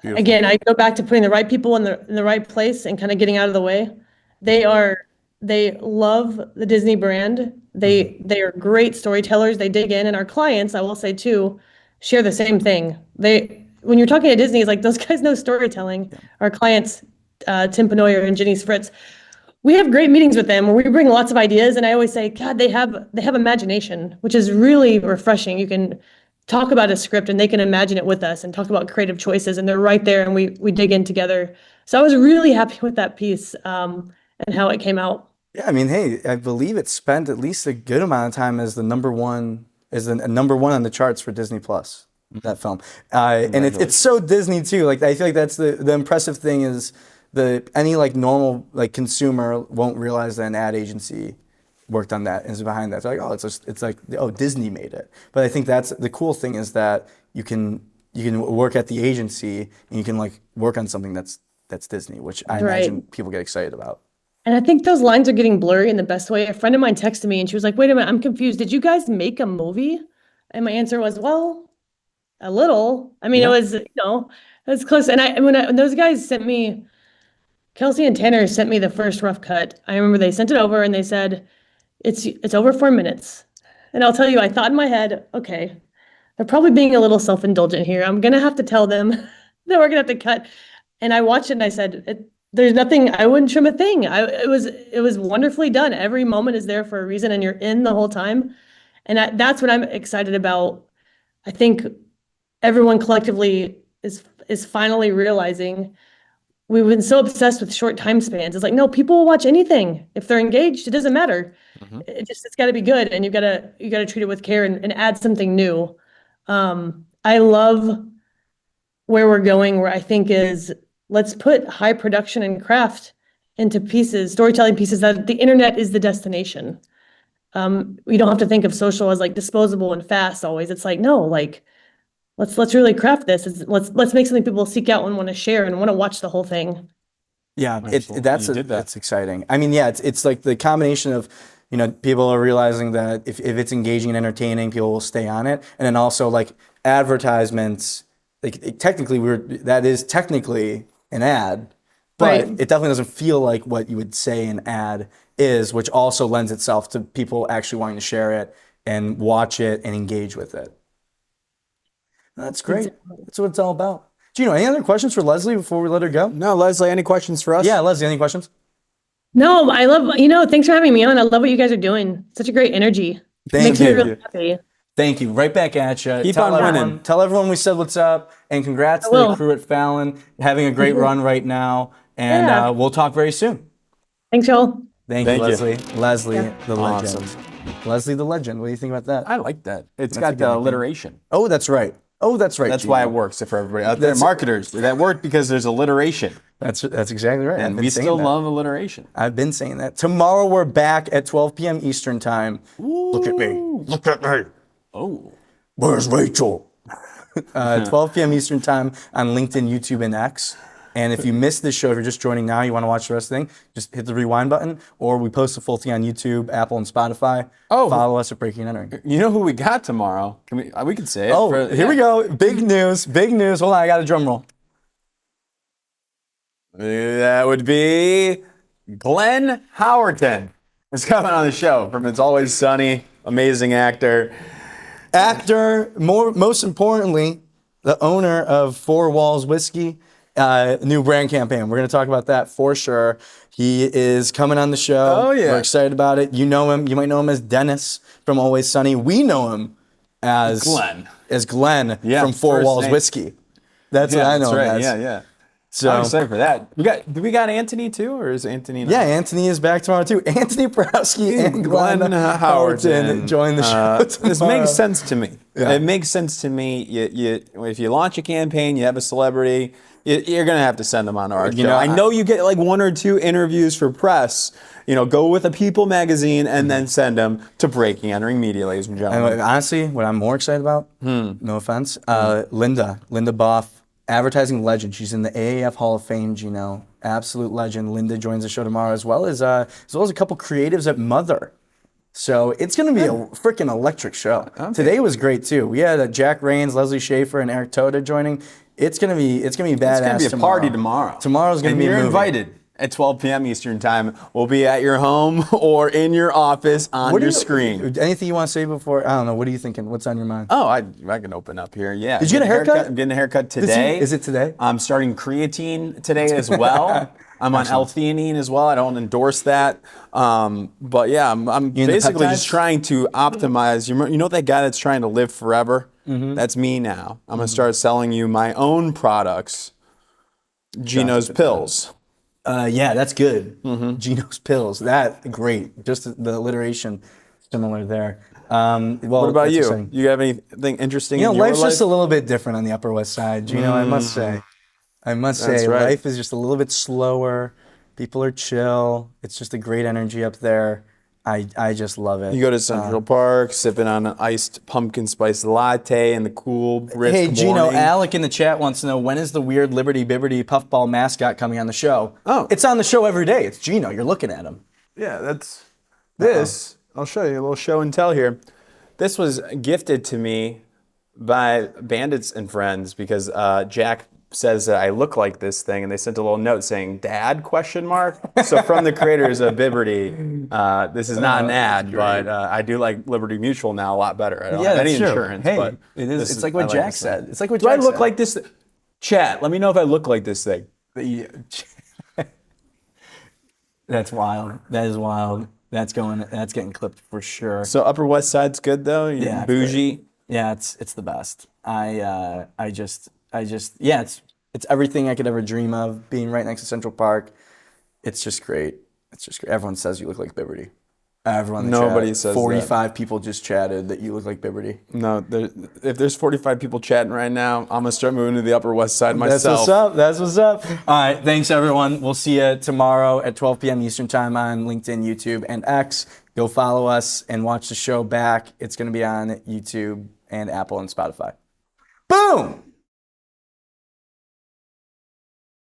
Beautiful. Again, I go back to putting the right people in the right place and kind of getting out of the way. They love the Disney brand. They are great storytellers. They dig in, and our clients, I will say too, share the same thing. When you're talking to Disney, it's like those guys know storytelling. Our clients, Tim Penoyer and Jenny Spritz, we have great meetings with them where we bring lots of ideas, and I always say, God, they have imagination, which is really refreshing. You can talk about a script and they can imagine it with us and talk about creative choices, and they're right there and we dig in together. So I was really happy with that piece and how it came out. Yeah, I mean, hey, I believe it spent at least a good amount of time as the number one on the charts for Disney Plus. That film, and it's so Disney too. Like I feel like that's the impressive thing is any like normal like consumer won't realize that an ad agency worked on that and is behind that. They're like, it's like Disney made it. But I think that's the cool thing is that you can work at the agency and you can like work on something that's Disney, which I imagine people get excited about. And I think those lines are getting blurry in the best way. A friend of mine texted me and she was like, wait a minute, I'm confused. Did you guys make a movie? And my answer was, well, a little. I mean, it was, it was close. And when those guys sent me, Kelsey and Tanner sent me the first rough cut. I remember they sent it over and they said, it's over 4 minutes. And I'll tell you, I thought in my head, okay, they're probably being a little self-indulgent here. I'm going to have to tell them that we're going to have to cut. And I watched it and I said, there's nothing, I wouldn't trim a thing. It was wonderfully done. Every moment is there for a reason and you're in the whole time. And that's what I'm excited about. I think everyone collectively is finally realizing we've been so obsessed with short time spans. It's like, no, people will watch anything. If they're engaged, it doesn't matter. It's got to be good. And you gotta treat it with care and add something new. I love where we're going, where I think is, let's put high production and craft into pieces, storytelling pieces that the internet is the destination. We don't have to think of social as like disposable and fast always. It's like, no, like let's really craft this. Let's make something people seek out and want to share and want to watch the whole thing. Yeah, that's exciting. I mean, yeah, it's like the combination of, people are realizing that if it's engaging and entertaining, people will stay on it. And then also like advertisements, like technically that is technically an ad, but it definitely doesn't feel like what you would say an ad is, which also lends itself to people actually wanting to share it and watch it and engage with it. That's great. That's what it's all about. Gino, any other questions for Leslie before we let her go? No, Leslie, any questions for us? Yeah, Leslie, any questions? No, I love, thanks for having me on. I love what you guys are doing. Such a great energy. Makes me really happy. Thank you. Right back at you. Keep on winning. Tell everyone we said what's up, and congrats to the crew at Fallon, having a great run right now. And we'll talk very soon. Thanks, y'all. Thank you, Leslie. Leslie, the Awesome. legend. Leslie, the legend. What do you think about that? I like that. It's got the alliteration. Oh, that's right. That's That's why it works for everybody out there. Marketers, that work because there's alliteration. That's exactly right. And we still love alliteration. I've been saying that. Tomorrow we're back at 12 p.m. Eastern time. Ooh. Look at me. Look at me. Oh. Where's Rachel? 12 p.m. Eastern time on LinkedIn, YouTube, and X. And if you missed this show, if you're just joining now, you want to watch the rest of the thing, just hit the rewind button, or we post the full thing on YouTube, Apple, and Spotify. Follow us at Breaking and Entering. You know who we got tomorrow? We could say it. Here we go. Big news. Big news. Hold on, I got a drum roll. That would be Glenn Howerton. Is coming on the show from It's Always Sunny. Amazing actor. Most importantly, the owner of Four Walls Whiskey. New brand campaign. We're going to talk about that for sure. He is coming on the show. Oh, yeah. We're excited about it. You know him. You might know him as Dennis from Always Sunny. We know him as Glenn. From Four Walls Whiskey. That's what I know him as. Yeah. So I'm excited for that. Do we got Anthony too, or is Anthony not? Yeah, Anthony is back tomorrow too. Anthony Borowski and Glenn Howerton join the show tomorrow. This makes sense to me. Yeah. It makes sense to me. If you launch a campaign, you have a celebrity, you're gonna have to send them on our show. I know you get like 1 or 2 interviews for press. Go with a People magazine and then send them to Breaking Entering Media, ladies and gentlemen. And honestly, what I'm more excited about, no offense, Linda Boff. Advertising legend. She's in the AAF Hall of Fame, Gino. Absolute legend. Linda joins the show tomorrow, as well as a couple creatives at Mother. So it's going to be a freaking electric show. Okay. Today was great too. We had Jack Rains, Leslie Shaffer, and Eric Toda joining. It's going to be badass. It's going to be a party tomorrow. Tomorrow's going to be a movie. You're invited. At 12 p.m. Eastern time, we'll be at your home or in your office on your screen. Anything you want to say before? I don't know. What are you thinking? What's on your mind? Oh, I can open up here. Yeah. Did you get a haircut? I'm getting a haircut today. Is it today? I'm starting creatine today as well. I'm on L-theanine as well. I don't endorse that. But yeah, I'm basically just trying to optimize. You know that guy that's trying to live forever? Mm-hmm. That's me now. I'm going to start selling you my own products. Gino's Pills. Yeah, that's good. Mm-hmm. Gino's Pills. Great. Just the alliteration similar there. What about you? Exciting. You have anything interesting in your life's life? just a little bit different on the Upper West Side, Gino, I must say. Right. Life is just a little bit slower. People are chill. It's just a great energy up there. I just love it. You go to Central Park, sipping on an iced pumpkin spice latte in the cool, brisk morning. Hey, Gino, Alec in the chat wants to know, when is the weird Liberty Bibbity puffball mascot coming on the show? Oh. It's on the show every day. It's Gino. You're looking at him. Yeah, that's this. I'll show you a little show and tell here. This was gifted to me by Bandits and Friends because Jack says that I look like this thing, and they sent a little note saying "Dad?" ? So from the creators of Bibbity, this is not an ad, but I do like Liberty Mutual now a lot better. I don't have any insurance, hey, but it's like what Jack said. It's like what do Jack I look said. like this? Chat, let me know if I look like this thing. That's wild. That is wild. That's getting clipped for sure. So Upper West Side's good though. Yeah, bougie. Yeah, it's the best. It's everything I could ever dream of. Being right next to Central Park, it's just great. Everyone says you look like Bibbity. Nobody says 45 people just chatted that you look like Bibbity. No, if there's 45 people chatting right now, I'm gonna start moving to the Upper West Side myself. That's what's up. All right, thanks everyone. We'll see you tomorrow at 12 p.m. Eastern time on LinkedIn, YouTube, and X. Go follow us and watch the show back. It's gonna be on YouTube and Apple and Spotify. Boom!